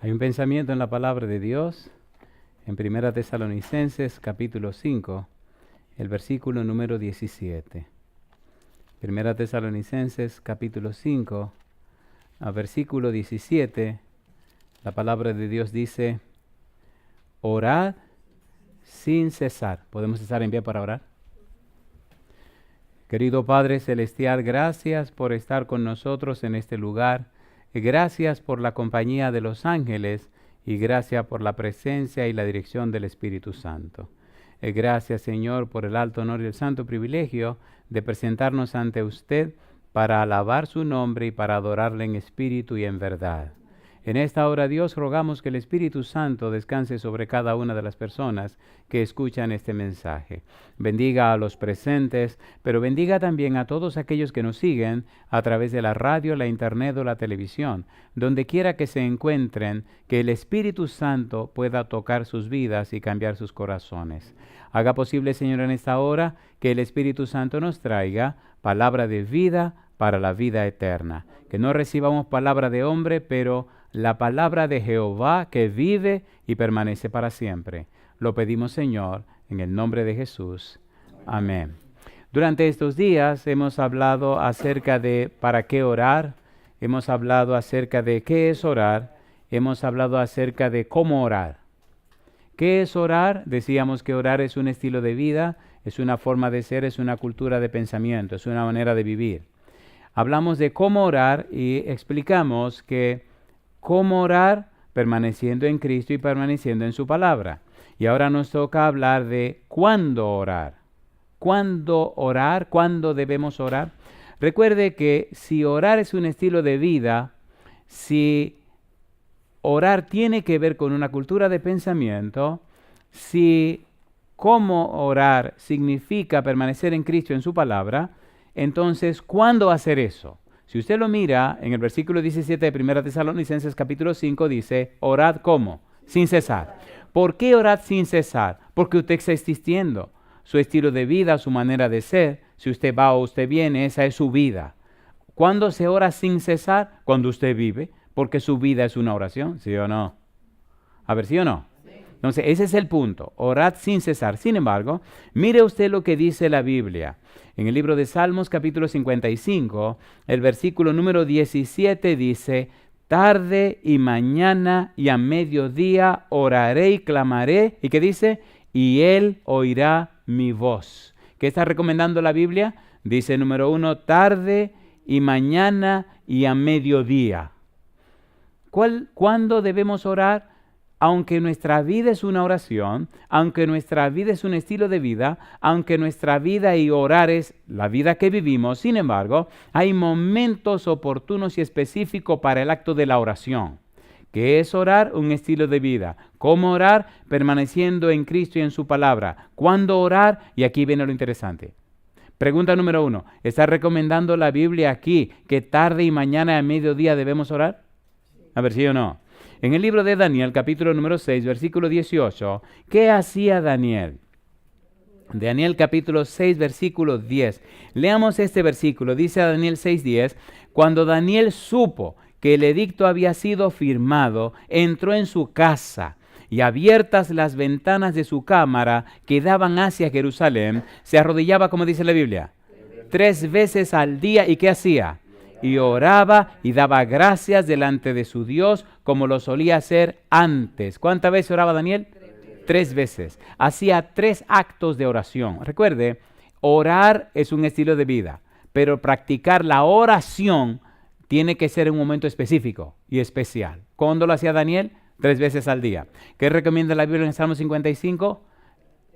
Hay un pensamiento en la palabra de Dios en 1 Tesalonicenses capítulo 5, el versículo número 17. 1 Tesalonicenses capítulo 5, a versículo 17, la palabra de Dios dice: orad sin cesar. ¿Podemos estar en pie para orar? Querido Padre Celestial, gracias por estar con nosotros en este lugar. Gracias por la compañía de los ángeles y gracias por la presencia y la dirección del Espíritu Santo. Gracias, Señor, por el alto honor y el santo privilegio de presentarnos ante usted para alabar su nombre y para adorarle en espíritu y en verdad. En esta hora, Dios, rogamos que el Espíritu Santo descanse sobre cada una de las personas que escuchan este mensaje. Bendiga a los presentes, pero bendiga también a todos aquellos que nos siguen a través de la radio, la internet o la televisión. Donde quiera que se encuentren, que el Espíritu Santo pueda tocar sus vidas y cambiar sus corazones. Haga posible, Señor, en esta hora, que el Espíritu Santo nos traiga palabra de vida para la vida eterna. Que no recibamos palabra de hombre, pero la palabra de Jehová que vive y permanece para siempre. Lo pedimos, Señor, en el nombre de Jesús. Amén. Durante estos días hemos hablado acerca de para qué orar, hemos hablado acerca de qué es orar, hemos hablado acerca de cómo orar. ¿Qué es orar? Decíamos que orar es un estilo de vida, es una forma de ser, es una cultura de pensamiento, es una manera de vivir. Hablamos de cómo orar y explicamos que cómo orar permaneciendo en Cristo y permaneciendo en su palabra. Y ahora nos toca hablar de cuándo orar. ¿Cuándo orar? ¿Cuándo debemos orar? Recuerde que si orar es un estilo de vida, si orar tiene que ver con una cultura de pensamiento, si cómo orar significa permanecer en Cristo en su palabra, entonces, ¿cuándo hacer eso? Si usted lo mira, en el versículo 17 de 1 Tesalonicenses capítulo 5 dice, orad ¿cómo? Sin cesar. ¿Por qué orad sin cesar? Porque usted está existiendo. Su estilo de vida, su manera de ser, si usted va o usted viene, esa es su vida. ¿Cuándo se ora sin cesar? Cuando usted vive, porque su vida es una oración, ¿sí o no? A ver, ¿sí o no? Entonces, ese es el punto, orad sin cesar. Sin embargo, mire usted lo que dice la Biblia. En el libro de Salmos, capítulo 55, el versículo número 17 dice, tarde y mañana y a mediodía oraré y clamaré. ¿Y qué dice? Y Él oirá mi voz. ¿Qué está recomendando la Biblia? Dice número 1, tarde y mañana y a mediodía. ¿Cuándo debemos orar? Aunque nuestra vida es una oración, aunque nuestra vida es un estilo de vida, aunque nuestra vida y orar es la vida que vivimos, sin embargo, hay momentos oportunos y específicos para el acto de la oración. ¿Qué es orar? Un estilo de vida. ¿Cómo orar? Permaneciendo en Cristo y en su palabra. ¿Cuándo orar? Y aquí viene lo interesante. Pregunta número 1. ¿Está recomendando la Biblia aquí que tarde y mañana a mediodía debemos orar? A ver, ¿sí o no? En el libro de Daniel, capítulo número 6, versículo 18, ¿qué hacía Daniel? Daniel capítulo 6, versículo 10. Leamos este versículo. Dice Daniel 6:10, cuando Daniel supo que el edicto había sido firmado, entró en su casa y abiertas las ventanas de su cámara que daban hacia Jerusalén, se arrodillaba, como dice la Biblia, 3 veces al día. ¿Y qué hacía? Y oraba y daba gracias delante de su Dios como lo solía hacer antes. ¿Cuántas veces oraba Daniel? 3 veces. Hacía 3 actos de oración. Recuerde, orar es un estilo de vida, pero practicar la oración tiene que ser en un momento específico y especial. ¿Cuándo lo hacía Daniel? 3 veces al día. ¿Qué recomienda la Biblia en el Salmo 55?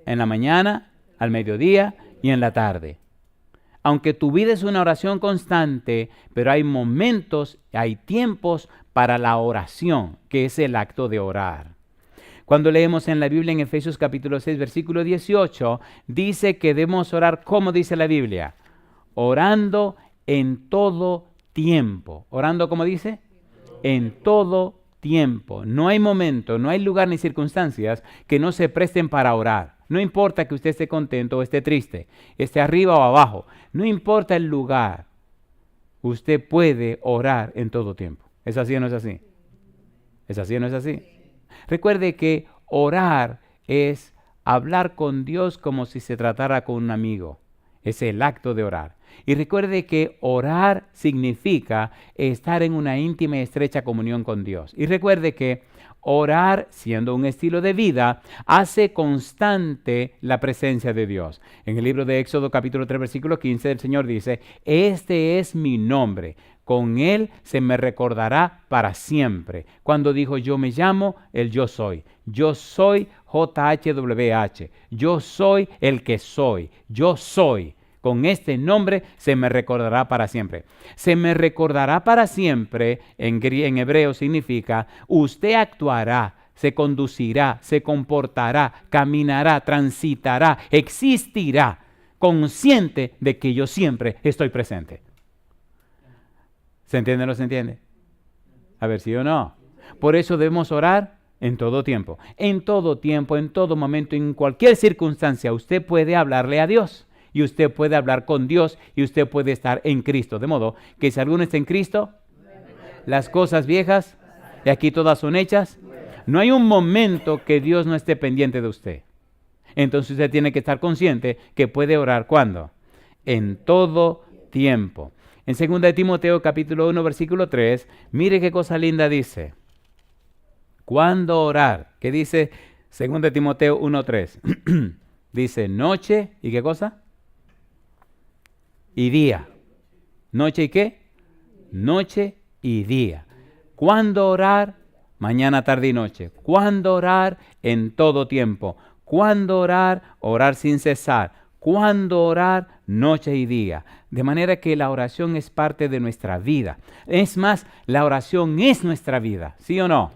En la mañana, al mediodía y en la tarde. Aunque tu vida es una oración constante, pero hay momentos, hay tiempos para la oración, que es el acto de orar. Cuando leemos en la Biblia en Efesios capítulo 6, versículo 18, dice que debemos orar, ¿cómo dice la Biblia? Orando en todo tiempo. ¿Orando cómo dice? En todo tiempo. No hay momento, no hay lugar ni circunstancias que no se presten para orar. No importa que usted esté contento o esté triste, esté arriba o abajo. No importa el lugar. Usted puede orar en todo tiempo. ¿Es así o no es así? ¿Es así o no es así? Recuerde que orar es hablar con Dios como si se tratara con un amigo. Es el acto de orar. Y recuerde que orar significa estar en una íntima y estrecha comunión con Dios. Y recuerde que orar, siendo un estilo de vida, hace constante la presencia de Dios. En el libro de Éxodo capítulo 3 versículo 15 el Señor dice, este es mi nombre, con él se me recordará para siempre. Cuando dijo yo me llamo, el yo soy. Yo soy JHWH. Yo soy el que soy. Yo soy. Con este nombre se me recordará para siempre. Se me recordará para siempre, en hebreo significa, usted actuará, se conducirá, se comportará, caminará, transitará, existirá, consciente de que yo siempre estoy presente. ¿Se entiende o no se entiende? A ver, ¿sí o no? Por eso debemos orar en todo tiempo, en todo momento, en cualquier circunstancia. Usted puede hablarle a Dios. Y usted puede hablar con Dios y usted puede estar en Cristo. De modo que si alguno está en Cristo, las cosas viejas, y aquí todas son hechas, no hay un momento que Dios no esté pendiente de usted. Entonces usted tiene que estar consciente que puede orar ¿cuándo? En todo tiempo. En 2 de Timoteo capítulo 1 versículo 3, mire qué cosa linda dice. ¿Cuándo orar? ¿Qué dice 2 de Timoteo 1:3? Dice noche, ¿y qué cosa? Y día. ¿Noche y qué? Noche y día. ¿Cuándo orar? Mañana, tarde y noche. ¿Cuándo orar? En todo tiempo. ¿Cuándo orar? Orar sin cesar. ¿Cuándo orar? Noche y día. De manera que la oración es parte de nuestra vida. Es más, la oración es nuestra vida. ¿Sí o no?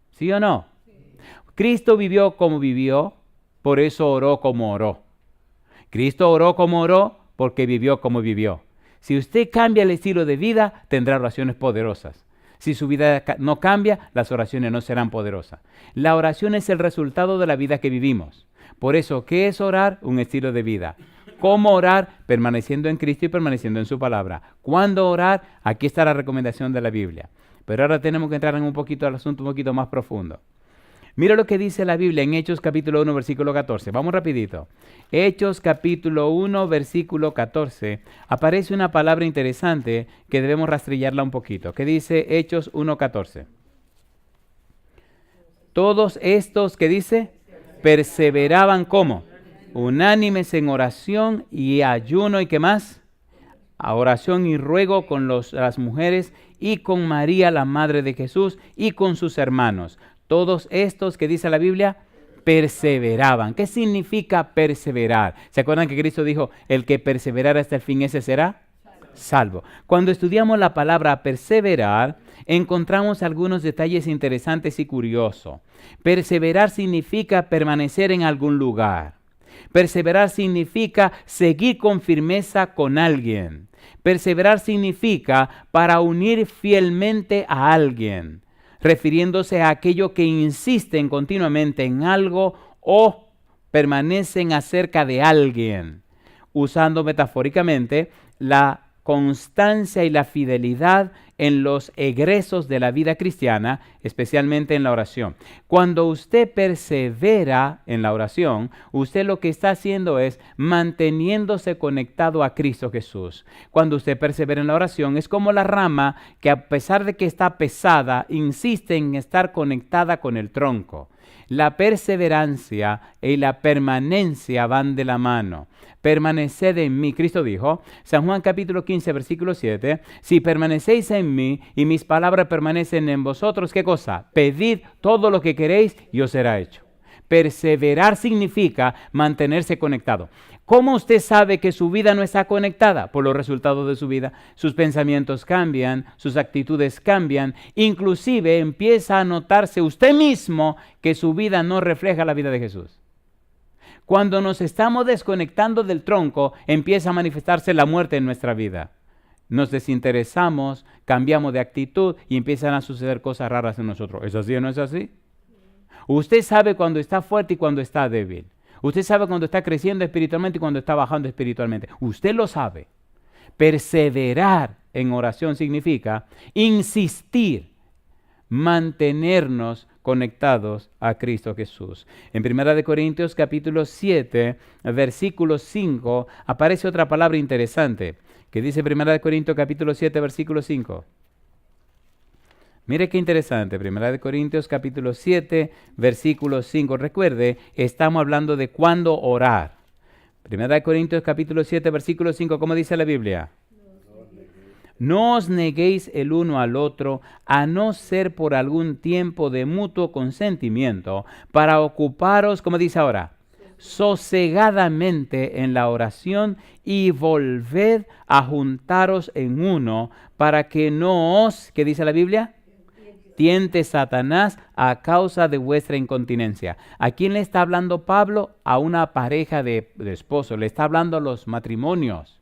¿Sí o no? Cristo vivió como vivió, por eso oró como oró. Cristo oró como oró, porque vivió como vivió. Si usted cambia el estilo de vida, tendrá oraciones poderosas. Si su vida no cambia, las oraciones no serán poderosas. La oración es el resultado de la vida que vivimos. Por eso, ¿qué es orar? Un estilo de vida. ¿Cómo orar? Permaneciendo en Cristo y permaneciendo en su palabra. ¿Cuándo orar? Aquí está la recomendación de la Biblia. Pero ahora tenemos que entrar en un poquito al asunto un poquito más profundo. Mira lo que dice la Biblia en Hechos capítulo 1, versículo 14. Vamos rapidito. Hechos capítulo 1, versículo 14. Aparece una palabra interesante que debemos rastrillarla un poquito. ¿Qué dice Hechos 1, 14? Todos estos, ¿qué dice? Perseveraban ¿cómo? Unánimes en oración y ayuno y ¿qué más? A oración y ruego con las mujeres y con María, la madre de Jesús, y con sus hermanos. Todos estos que dice la Biblia, perseveraban. ¿Qué significa perseverar? ¿Se acuerdan que Cristo dijo, el que perseverara hasta el fin, ese será salvo? Cuando estudiamos la palabra perseverar, encontramos algunos detalles interesantes y curiosos. Perseverar significa permanecer en algún lugar. Perseverar significa seguir con firmeza con alguien. Perseverar significa para unir fielmente a alguien, refiriéndose a aquello que insisten continuamente en algo o permanecen acerca de alguien, usando metafóricamente la constancia y la fidelidad en los egresos de la vida cristiana, especialmente en la oración. Cuando usted persevera en la oración, usted lo que está haciendo es manteniéndose conectado a Cristo Jesús. Cuando usted persevera en la oración, es como la rama que a pesar de que está pesada, insiste en estar conectada con el tronco. La perseverancia y la permanencia van de la mano. Permaneced en mí. Cristo dijo, San Juan capítulo 15, versículo 7, si permanecéis en mí y mis palabras permanecen en vosotros, ¿qué cosa? Pedid todo lo que queréis y os será hecho. Perseverar significa mantenerse conectado. ¿Cómo usted sabe que su vida no está conectada? Por los resultados de su vida. Sus pensamientos cambian, sus actitudes cambian. Inclusive empieza a notarse usted mismo que su vida no refleja la vida de Jesús. Cuando nos estamos desconectando del tronco, empieza a manifestarse la muerte en nuestra vida. Nos desinteresamos, cambiamos de actitud y empiezan a suceder cosas raras en nosotros. ¿Es así o no es así? Usted sabe cuando está fuerte y cuando está débil. Usted sabe cuando está creciendo espiritualmente y cuando está bajando espiritualmente. Usted lo sabe. Perseverar en oración significa insistir, mantenernos conectados a Cristo Jesús. En 1 Corintios capítulo 7, versículo 5, aparece otra palabra interesante, que dice 1 Corintios capítulo 7, versículo 5. Mire qué interesante, 1 Corintios capítulo 7, versículo 5. Recuerde, estamos hablando de cuándo orar. 1 Corintios capítulo 7, versículo 5, ¿cómo dice la Biblia? No os neguéis el uno al otro, a no ser por algún tiempo de mutuo consentimiento, para ocuparos, como dice ahora, sosegadamente en la oración y volved a juntaros en uno, para que no os, ¿qué dice la Biblia? Tiente Satanás a causa de vuestra incontinencia. ¿A quién le está hablando Pablo? A una pareja de esposos, le está hablando a los matrimonios.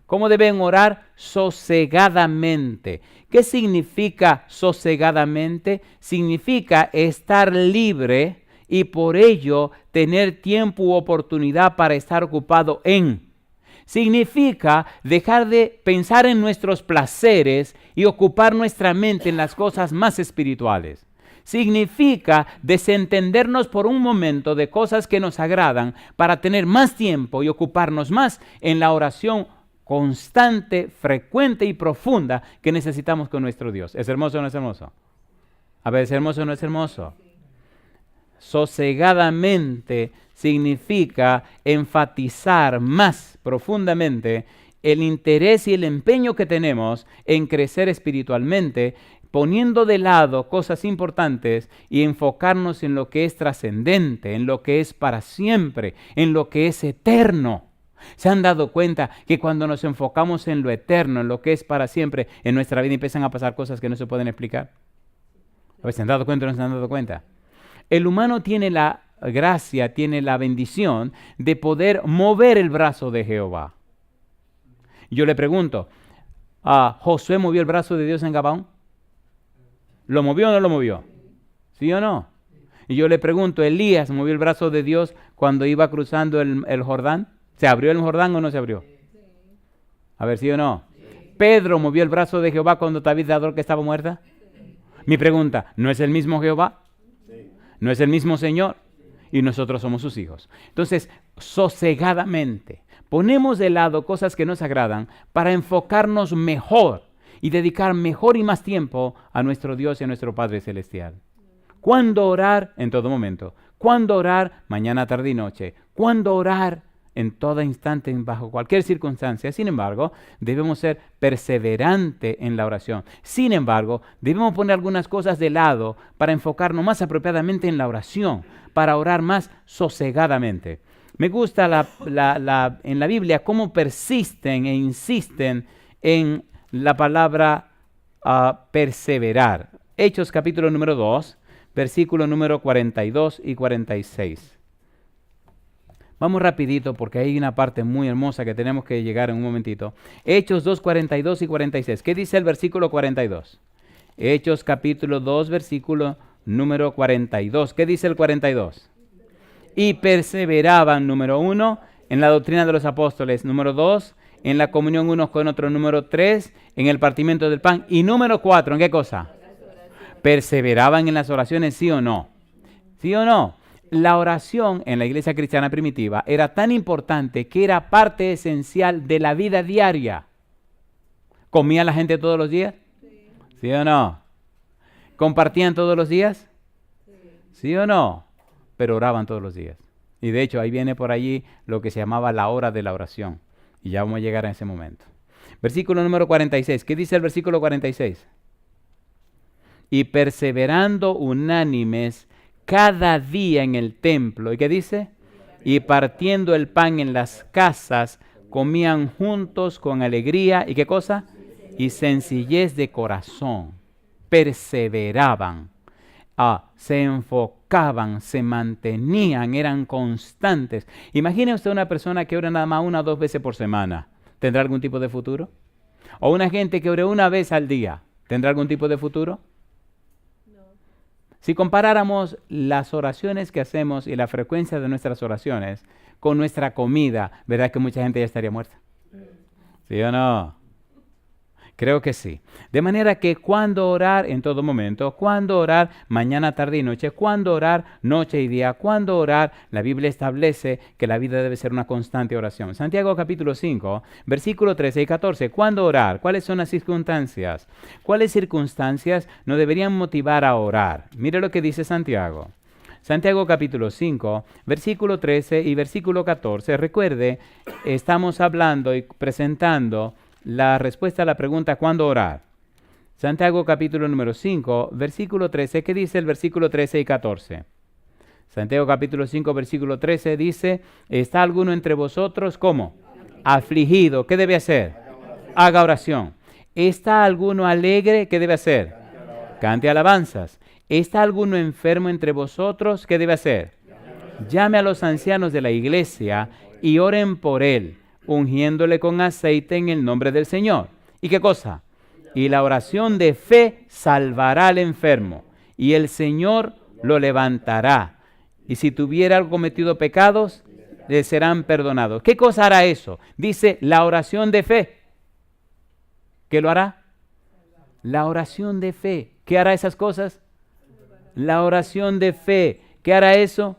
¿Cómo deben orar? Sosegadamente. ¿Qué significa sosegadamente? Significa estar libre y por ello tener tiempo u oportunidad para estar ocupado en. Significa dejar de pensar en nuestros placeres y ocupar nuestra mente en las cosas más espirituales. Significa desentendernos por un momento de cosas que nos agradan para tener más tiempo y ocuparnos más en la oración constante, frecuente y profunda que necesitamos con nuestro Dios. ¿Es hermoso o no es hermoso? A ver, ¿es hermoso o no es hermoso? Sosegadamente significa enfatizar más profundamente el interés y el empeño que tenemos en crecer espiritualmente, poniendo de lado cosas importantes y enfocarnos en lo que es trascendente, en lo que es para siempre, en lo que es eterno. ¿Se han dado cuenta que cuando nos enfocamos en lo eterno, en lo que es para siempre, en nuestra vida empiezan a pasar cosas que no se pueden explicar? ¿Se han dado cuenta o no se han dado cuenta? El humano tiene la gracia, tiene la bendición de poder mover el brazo de Jehová. Yo le pregunto, ¿Josué movió el brazo de Dios en Gabaón? ¿Lo movió o no lo movió? ¿Sí o no? Y yo le pregunto, ¿Elías movió el brazo de Dios cuando iba cruzando el Jordán? ¿Se abrió el Jordán o no se abrió? A ver, ¿sí o no? ¿Pedro movió el brazo de Jehová cuando Tabita que estaba muerta? Mi pregunta, ¿no es el mismo Jehová? ¿No es el mismo Señor? Y nosotros somos sus hijos. Entonces, sosegadamente, ponemos de lado cosas que nos agradan para enfocarnos mejor y dedicar mejor y más tiempo a nuestro Dios y a nuestro Padre Celestial. ¿Cuándo orar? En todo momento. ¿Cuándo orar? Mañana, tarde y noche. ¿Cuándo orar? En todo instante, bajo cualquier circunstancia. Sin embargo, debemos ser perseverantes en la oración. Sin embargo, debemos poner algunas cosas de lado para enfocarnos más apropiadamente en la oración, para orar más sosegadamente. Me gusta en la Biblia cómo persisten e insisten en la palabra perseverar. Hechos capítulo número 2, versículo número 42 y 46. Vamos rapidito porque hay una parte muy hermosa que tenemos que llegar en un momentito. Hechos 2, 42 y 46. ¿Qué dice el versículo 42? Hechos capítulo 2, versículo número 42. ¿Qué dice el 42? Y perseveraban, número 1, en la doctrina de los apóstoles. Número 2, en la comunión unos con otros. Número 3, en el partimiento del pan. Y número 4, ¿en qué cosa? Perseveraban en las oraciones, ¿sí o no? ¿Sí o no? La oración en la iglesia cristiana primitiva era tan importante que era parte esencial de la vida diaria. ¿Comía la gente todos los días? ¿Sí o no? ¿Compartían todos los días? ¿Sí o no? Pero oraban todos los días. Y de hecho ahí viene por allí lo que se llamaba la hora de la oración. Y ya vamos a llegar a ese momento. Versículo número 46. ¿Qué dice el versículo 46? Y perseverando unánimes cada día en el templo. ¿Y qué dice? Y partiendo el pan en las casas, comían juntos con alegría. ¿Y qué cosa? Y sencillez de corazón. Perseveraban. Se enfocaban, se mantenían, eran constantes. Imagine usted una persona que ora nada más 1 o 2 veces por semana. ¿Tendrá algún tipo de futuro? ¿O una gente que ore 1 vez al día? ¿Tendrá algún tipo de futuro? Si comparáramos las oraciones que hacemos y la frecuencia de nuestras oraciones con nuestra comida, ¿verdad que mucha gente ya estaría muerta? ¿Sí o no? Creo que sí. De manera que cuando orar en todo momento, cuando orar mañana, tarde y noche, cuando orar noche y día, cuando orar, la Biblia establece que la vida debe ser una constante oración. Santiago capítulo 5, versículo 13 y 14. ¿Cuándo orar? ¿Cuáles son las circunstancias? ¿Cuáles circunstancias nos deberían motivar a orar? Mire lo que dice Santiago. Santiago capítulo 5, versículo 13 y versículo 14. Recuerde, estamos hablando y presentando la respuesta a la pregunta ¿cuándo orar? Santiago capítulo número 5, versículo 13. ¿Qué dice el versículo 13 y 14? Santiago capítulo 5, versículo 13 dice, ¿está alguno entre vosotros cómo? Afligido. ¿Qué debe hacer? Haga oración. ¿Está alguno alegre? ¿Qué debe hacer? Cante alabanzas. ¿Está alguno enfermo entre vosotros? ¿Qué debe hacer? Llame a los ancianos de la iglesia y oren por él, ungiéndole con aceite en el nombre del Señor. ¿Y qué cosa? Y la oración de fe salvará al enfermo, y el Señor lo levantará. Y si tuviera cometido pecados, le serán perdonados. ¿Qué cosa hará eso? Dice la oración de fe. ¿Qué lo hará? La oración de fe. ¿Qué hará esas cosas? La oración de fe. ¿Qué hará eso?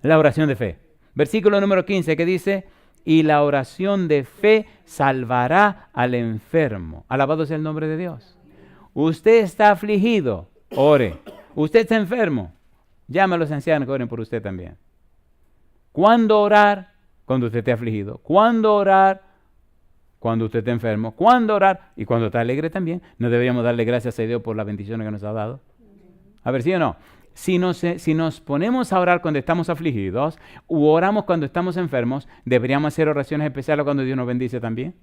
La oración de fe. Versículo número 15 que dice, y la oración de fe salvará al enfermo. Alabado sea el nombre de Dios. Usted está afligido, ore. Usted está enfermo, llame a los ancianos que oren por usted también. ¿Cuándo orar? Cuando usted esté afligido. ¿Cuándo orar? Cuando usted esté enfermo. ¿Cuándo orar? Y cuando está alegre también. ¿No deberíamos darle gracias a Dios por las bendiciones que nos ha dado? A ver, ¿sí o no? Si nos ponemos a orar cuando estamos afligidos u oramos cuando estamos enfermos, ¿deberíamos hacer oraciones especiales cuando Dios nos bendice también?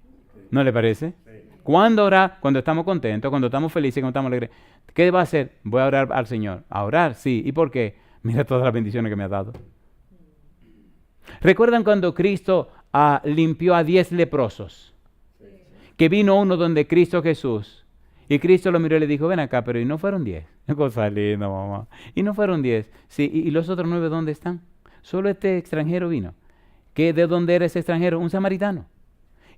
¿No le parece? ¿Cuándo orar? Cuando estamos contentos, cuando estamos felices, cuando estamos alegres. ¿Qué va a hacer? Voy a orar al Señor. ¿A orar? Sí. ¿Y por qué? Mira todas las bendiciones que me ha dado. ¿Recuerdan cuando Cristo limpió a 10 leprosos? Que vino uno donde Cristo Jesús. Y Cristo lo miró y le dijo, ven acá, pero ¿y no fueron 10? Cosa linda, mamá. ¿Y no fueron 10? Sí, ¿y los otros 9 dónde están? Solo este extranjero vino. ¿Qué, de dónde era ese extranjero? Un samaritano.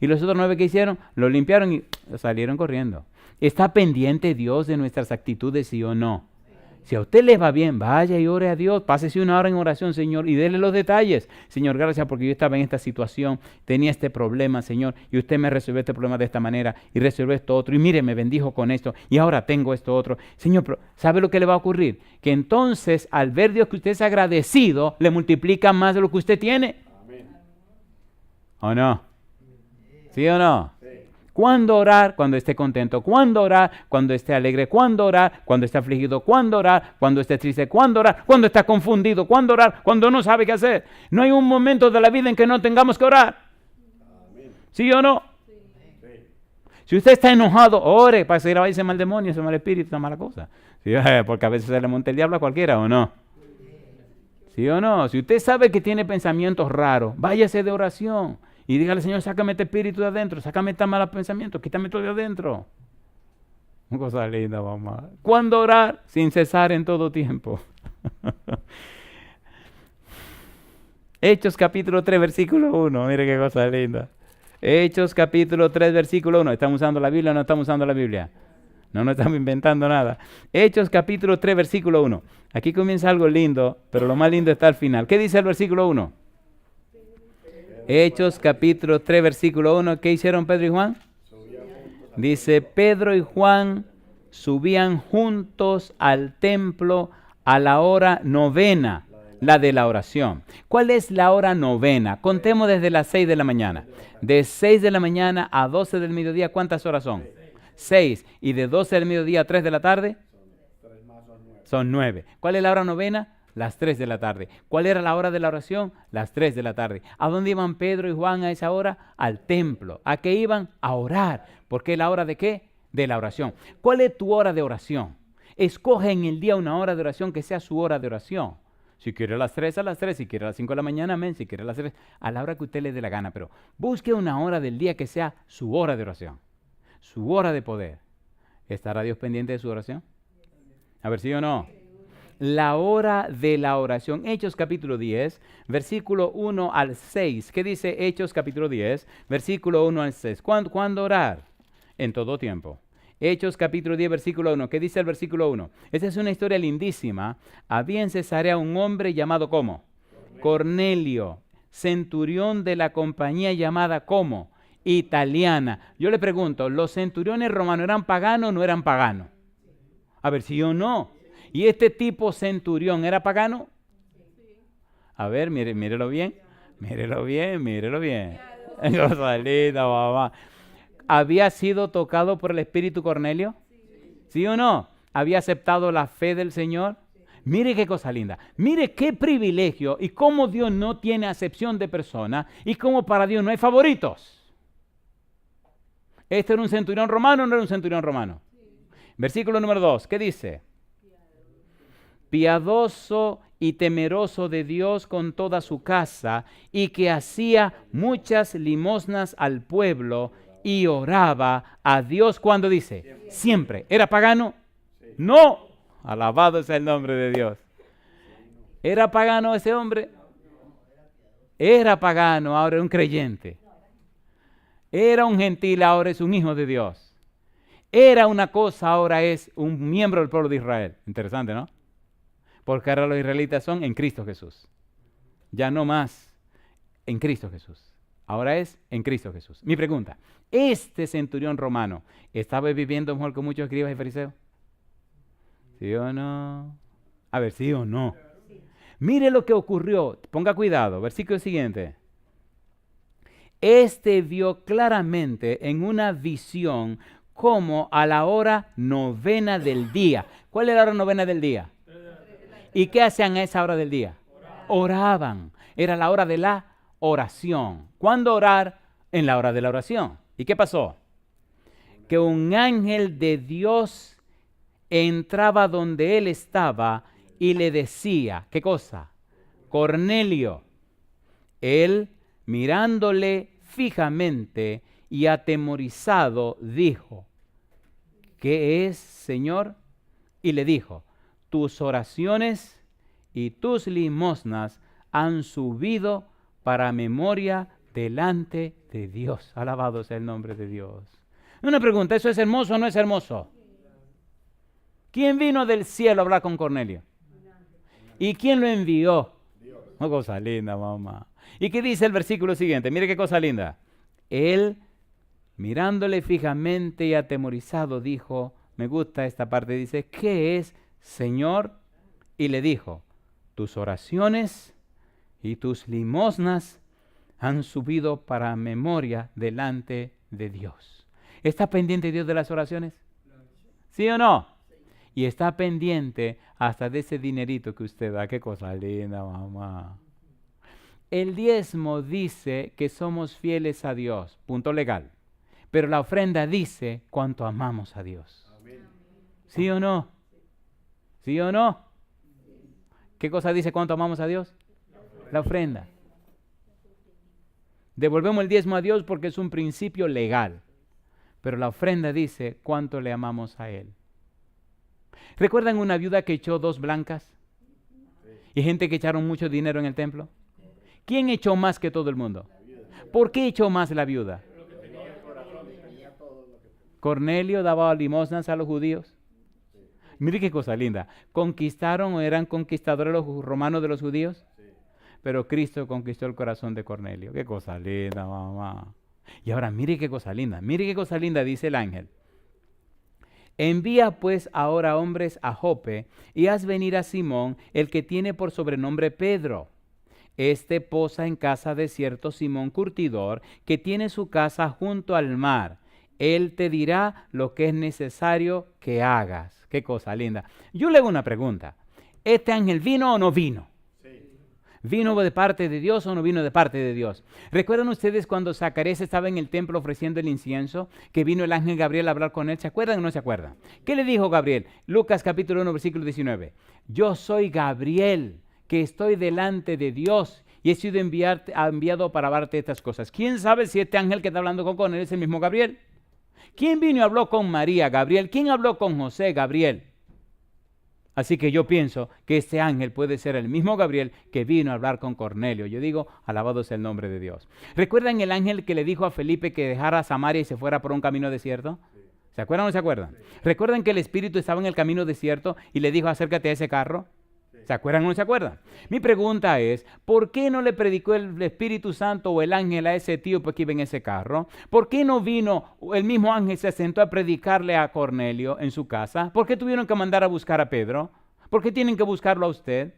Y los otros 9 que hicieron, lo limpiaron y salieron corriendo. ¿Está pendiente Dios de nuestras actitudes, sí o no? Si a usted le va bien, vaya y ore a Dios, pásese una hora en oración, Señor, y déle los detalles. Señor, gracias porque yo estaba en esta situación, tenía este problema, Señor, y usted me resolvió este problema de esta manera, y resolvió esto otro, y mire, me bendijo con esto, y ahora tengo esto otro. Señor, pero ¿sabe lo que le va a ocurrir? Que entonces, al ver Dios que usted es agradecido, le multiplica más de lo que usted tiene. Amén. ¿O no? ¿Sí o no? ¿Cuándo orar? Cuando esté contento. ¿Cuándo orar? Cuando esté alegre. ¿Cuándo orar? Cuando esté afligido. ¿Cuándo orar? Cuando esté triste. ¿Cuándo orar? Cuando está confundido. ¿Cuándo orar? Cuando no sabe qué hacer. No hay un momento de la vida en que no tengamos que orar. ¿Sí o no? Sí. Si usted está enojado, ore para seguir a ese mal demonio, ese mal espíritu, esa mala cosa. ¿Sí? Porque a veces se le monta el diablo a cualquiera, ¿o no? ¿Sí o no? Si usted sabe que tiene pensamientos raros, váyase de oración. Y dígale, Señor, sácame este espíritu de adentro, sácame este mal pensamiento, quítame todo de adentro. Una cosa linda, mamá. ¿Cuándo orar? Sin cesar en todo tiempo. Hechos capítulo 3, versículo 1. Mire qué cosa linda. Hechos capítulo 3, versículo 1. ¿Estamos usando la Biblia o no estamos usando la Biblia? No estamos inventando nada. Hechos capítulo 3, versículo 1. Aquí comienza algo lindo, pero lo más lindo está al final. ¿Qué dice el versículo 1? Hechos capítulo 3, versículo 1. ¿Qué hicieron Pedro y Juan? Dice, Pedro y Juan subían juntos al templo a la hora novena, la de la oración. ¿Cuál es la hora novena? Contemos desde las 6 de la mañana. De 6 de la mañana a 12 del mediodía, ¿cuántas horas son? 6. ¿Y de 12 del mediodía a 3 de la tarde? Son 9. ¿Cuál es la hora novena? Las 3 de la tarde. ¿Cuál era la hora de la oración? Las 3 de la tarde. ¿A dónde iban Pedro y Juan a esa hora? Al templo. ¿A qué iban? A orar. ¿Por qué la hora de qué? De la oración. ¿Cuál es tu hora de oración? Escoge en el día una hora de oración que sea su hora de oración. Si quiere a las 3, a las 3. Si quiere a las 5 de la mañana, amén. Si quiere a las 3, a la hora que usted le dé la gana. Pero busque una hora del día que sea su hora de oración. Su hora de poder. ¿Estará Dios pendiente de su oración? A ver, ¿sí o no? La hora de la oración. Hechos capítulo 10, versículo 1 al 6. ¿Qué dice Hechos capítulo 10, versículo 1 al 6? ¿Cuándo orar? En todo tiempo. Hechos capítulo 10, versículo 1. ¿Qué dice el versículo 1? Esta es una historia lindísima. Había en Cesarea un hombre llamado ¿cómo? Cornelio, centurión de la compañía llamada ¿cómo? Italiana. Yo le pregunto, ¿los centuriones romanos eran paganos o no eran paganos? A ver, si o no. ¿Y este tipo centurión era pagano? A ver, mírelo bien. Mírelo bien, mírelo bien. Cosa linda, mamá. ¿Había sido tocado por el Espíritu Cornelio? ¿Sí o no? ¿Había aceptado la fe del Señor? Mire qué cosa linda. Mire qué privilegio y cómo Dios no tiene acepción de personas y cómo para Dios no hay favoritos. ¿Este era un centurión romano o no era un centurión romano? Versículo número 2, ¿qué dice? Piadoso y temeroso de Dios con toda su casa, y que hacía muchas limosnas al pueblo y oraba a Dios. ¿Cuándo dice? Siempre. ¿Era pagano? No. Alabado sea el nombre de Dios. ¿Era pagano ese hombre? Era pagano, ahora es un creyente. Era un gentil, ahora es un hijo de Dios. Era una cosa, ahora es un miembro del pueblo de Israel. Interesante, ¿no? Porque ahora los israelitas son en Cristo Jesús. Ya no más en Cristo Jesús. Ahora es en Cristo Jesús. Mi pregunta, ¿este centurión romano estaba viviendo mejor que muchos escribas y fariseos? ¿Sí o no? A ver, ¿sí o no? Mire lo que ocurrió. Ponga cuidado. Versículo siguiente. Este vio claramente en una visión como a la hora novena del día. ¿Cuál es la hora novena del día? ¿Y qué hacían a esa hora del día? Oraban. Era la hora de la oración. ¿Cuándo orar? En la hora de la oración. ¿Y qué pasó? Que un ángel de Dios entraba donde él estaba y le decía, ¿qué cosa? Cornelio. Él, mirándole fijamente y atemorizado, dijo, ¿qué es, Señor? Y le dijo, tus oraciones y tus limosnas han subido para memoria delante de Dios. Alabado sea el nombre de Dios. Una pregunta, ¿eso es hermoso o no es hermoso? ¿Quién vino del cielo a hablar con Cornelio? ¿Y quién lo envió? Una cosa linda, mamá. ¿Y qué dice el versículo siguiente? Mire qué cosa linda. Él, mirándole fijamente y atemorizado, dijo, me gusta esta parte, dice, ¿qué es, Señor? Y le dijo, tus oraciones y tus limosnas han subido para memoria delante de Dios. ¿Está pendiente Dios de las oraciones? ¿Sí o no? Y está pendiente hasta de ese dinerito que usted da. Qué cosa linda, mamá. El diezmo dice que somos fieles a Dios, punto legal. Pero la ofrenda dice cuánto amamos a Dios. ¿Sí o no? ¿Sí o no? ¿Qué cosa dice cuánto amamos a Dios? La ofrenda. Devolvemos el diezmo a Dios porque es un principio legal. Pero la ofrenda dice cuánto le amamos a Él. ¿Recuerdan una viuda que echó 2 blancas? Y gente que echaron mucho dinero en el templo. ¿Quién echó más que todo el mundo? ¿Por qué echó más la viuda? Cornelio daba limosnas a los judíos. Mire qué cosa linda. ¿Conquistaron o eran conquistadores los romanos de los judíos? Pero Cristo conquistó el corazón de Cornelio. Qué cosa linda, mamá. Y ahora mire qué cosa linda. Mire qué cosa linda dice el ángel. Envía pues ahora hombres a Jope y haz venir a Simón, el que tiene por sobrenombre Pedro. Este posa en casa de cierto Simón curtidor, que tiene su casa junto al mar. Él te dirá lo que es necesario que hagas. Qué cosa linda. Yo le hago una pregunta. ¿Este ángel vino o no vino? ¿Vino de parte de Dios o no vino de parte de Dios? ¿Recuerdan ustedes cuando Zacarías estaba en el templo ofreciendo el incienso, que vino el ángel Gabriel a hablar con él? ¿Se acuerdan o no se acuerdan? ¿Qué le dijo Gabriel? Lucas capítulo 1, versículo 19. Yo soy Gabriel, que estoy delante de Dios y he sido enviado para darte estas cosas. ¿Quién sabe si este ángel que está hablando con él es el mismo Gabriel? ¿Quién vino y habló con María? Gabriel. ¿Quién habló con José? Gabriel. Así que yo pienso que este ángel puede ser el mismo Gabriel que vino a hablar con Cornelio. Yo digo, alabado sea el nombre de Dios. ¿Recuerdan el ángel que le dijo a Felipe que dejara Samaria y se fuera por un camino desierto? ¿Se acuerdan o no se acuerdan? ¿Recuerdan que el Espíritu estaba en el camino desierto y le dijo, acércate a ese carro? ¿Se acuerdan o no se acuerdan? Mi pregunta es, ¿por qué no le predicó el Espíritu Santo o el ángel a ese etíope que iba en ese carro? ¿Por qué no vino el mismo ángel, se sentó a predicarle a Cornelio en su casa? ¿Por qué tuvieron que mandar a buscar a Pedro? ¿Por qué tienen que buscarlo a usted?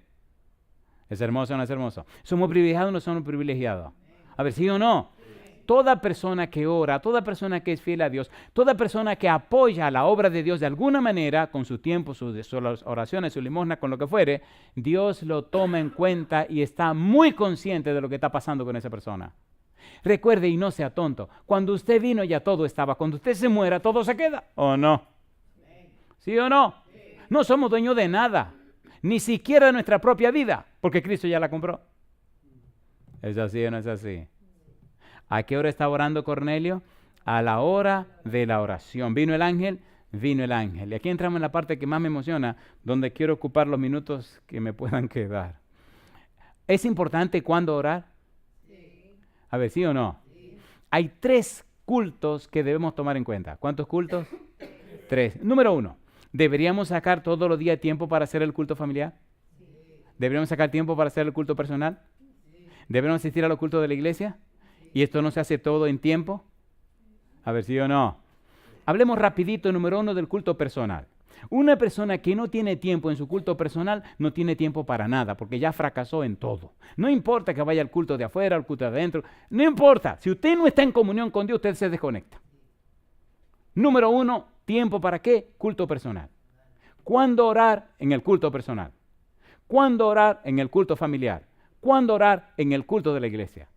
¿Es hermoso o no es hermoso? ¿Somos privilegiados o no somos privilegiados? A ver, ¿sí o no? Toda persona que ora, toda persona que es fiel a Dios, toda persona que apoya la obra de Dios de alguna manera, con su tiempo, sus oraciones, su limosna, con lo que fuere, Dios lo toma en cuenta y está muy consciente de lo que está pasando con esa persona. Recuerde y no sea tonto, cuando usted vino ya todo estaba, cuando usted se muera todo se queda, ¿o no? ¿Sí o no? No somos dueños de nada, ni siquiera de nuestra propia vida, porque Cristo ya la compró. ¿Es así o no es así? ¿A qué hora estaba orando Cornelio? A la hora de la oración. ¿Vino el ángel? Vino el ángel. Y aquí entramos en la parte que más me emociona, donde quiero ocupar los minutos que me puedan quedar. ¿Es importante cuándo orar? Sí. A ver, ¿sí o no? Sí. Hay 3 cultos que debemos tomar en cuenta. ¿Cuántos cultos? 3. Número 1. ¿Deberíamos sacar todos los días tiempo para hacer el culto familiar? Sí. ¿Deberíamos sacar tiempo para hacer el culto personal? Sí. ¿Deberíamos asistir a los cultos de la iglesia? ¿Y esto no se hace todo en tiempo? A ver, ¿sí o no? Hablemos rapidito, número 1, del culto personal. Una persona que no tiene tiempo en su culto personal, no tiene tiempo para nada, porque ya fracasó en todo. No importa que vaya al culto de afuera, al culto de adentro, no importa. Si usted no está en comunión con Dios, usted se desconecta. Número 1, ¿tiempo para qué? Culto personal. ¿Cuándo orar? En el culto personal. ¿Cuándo orar? En el culto familiar. ¿Cuándo orar? En el culto de la iglesia.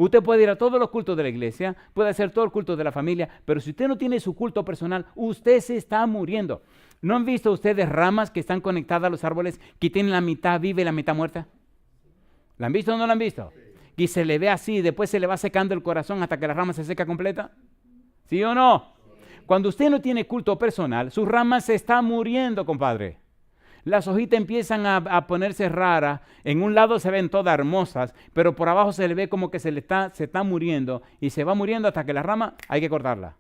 Usted puede ir a todos los cultos de la iglesia, puede hacer todo el culto de la familia, pero si usted no tiene su culto personal, usted se está muriendo. ¿No han visto ustedes ramas que están conectadas a los árboles que tienen la mitad viva y la mitad muerta? ¿La han visto o no la han visto? Y se le ve así, después se le va secando el corazón hasta que la rama se seca completa. ¿Sí o no? Cuando usted no tiene culto personal, sus ramas se están muriendo, compadre. Las hojitas empiezan a ponerse raras, en un lado se ven todas hermosas, pero por abajo se le ve como que se está muriendo y se va muriendo hasta que la rama hay que cortarla.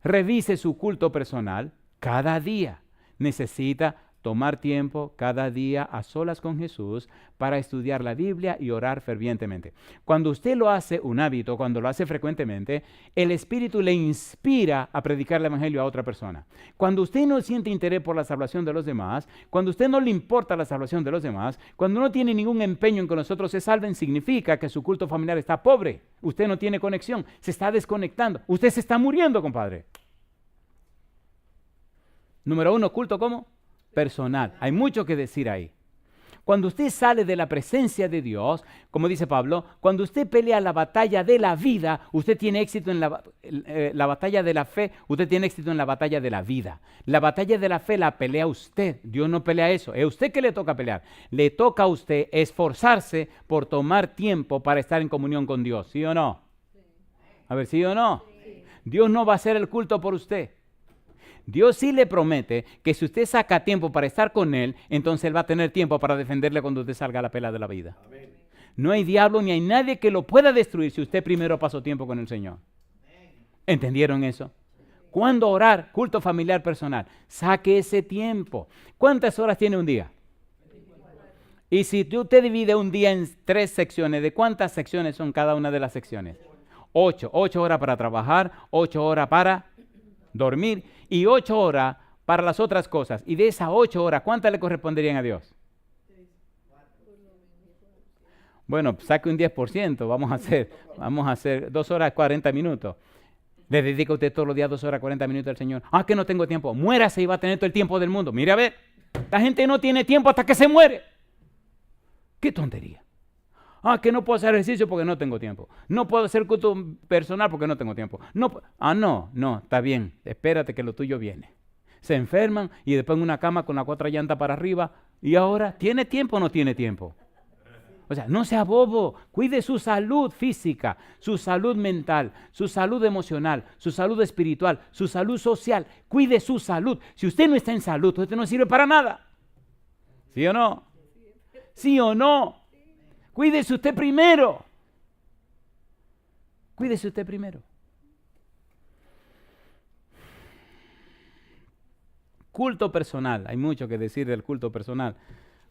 Revise su culto personal cada día. Necesita tomar tiempo cada día a solas con Jesús para estudiar la Biblia y orar fervientemente. Cuando usted lo hace un hábito, cuando lo hace frecuentemente, el Espíritu le inspira a predicar el Evangelio a otra persona. Cuando usted no siente interés por la salvación de los demás, cuando usted no le importa la salvación de los demás, cuando no tiene ningún empeño en que nosotros se salven, significa que su culto familiar está pobre. Usted no tiene conexión, se está desconectando. Usted se está muriendo, compadre. Número 1, culto ¿cómo? Personal. Hay mucho que decir ahí. Cuando usted sale de la presencia de Dios, como dice Pablo, cuando usted pelea la batalla de la vida, usted tiene éxito en la batalla de la fe, usted tiene éxito en la batalla de la vida. La batalla de la fe la pelea usted. Dios no pelea eso. Es usted que le toca pelear. Le toca a usted esforzarse por tomar tiempo para estar en comunión con Dios. ¿Sí o no? A ver, ¿sí o no? Dios no va a hacer el culto por usted. Dios sí le promete que si usted saca tiempo para estar con Él, entonces Él va a tener tiempo para defenderle cuando usted salga a la pelea de la vida. Amén. No hay diablo ni hay nadie que lo pueda destruir si usted primero pasó tiempo con el Señor. ¿Entendieron eso? ¿Cuándo orar? Culto familiar personal. Saque ese tiempo. ¿Cuántas horas tiene un día? Y si usted divide un día en 3 secciones, ¿de cuántas secciones son cada una de las secciones? 8. 8 horas para trabajar, 8 horas para dormir y 8 horas para las otras cosas. Y de esas 8 horas, ¿cuántas le corresponderían a Dios? Bueno, saque un 10%, vamos a hacer 2 horas 40 minutos. ¿Le dedica usted todos los días 2 horas 40 minutos al Señor? Ah, que no tengo tiempo. Muérase y va a tener todo el tiempo del mundo. Mire a ver, la gente no tiene tiempo hasta que se muere. ¡Qué tontería! Ah, que no puedo hacer ejercicio porque no tengo tiempo. No puedo hacer culto personal porque no tengo tiempo. No, está bien. Espérate que lo tuyo viene. Se enferman y después en una cama con la 4 llantas para arriba. ¿Y ahora tiene tiempo o no tiene tiempo? O sea, no sea bobo. Cuide su salud física, su salud mental, su salud emocional, su salud espiritual, su salud social. Cuide su salud. Si usted no está en salud, usted no sirve para nada. ¿Sí o no? ¿Sí o no? Cuídese usted primero. Cuídese usted primero. Culto personal. Hay mucho que decir del culto personal.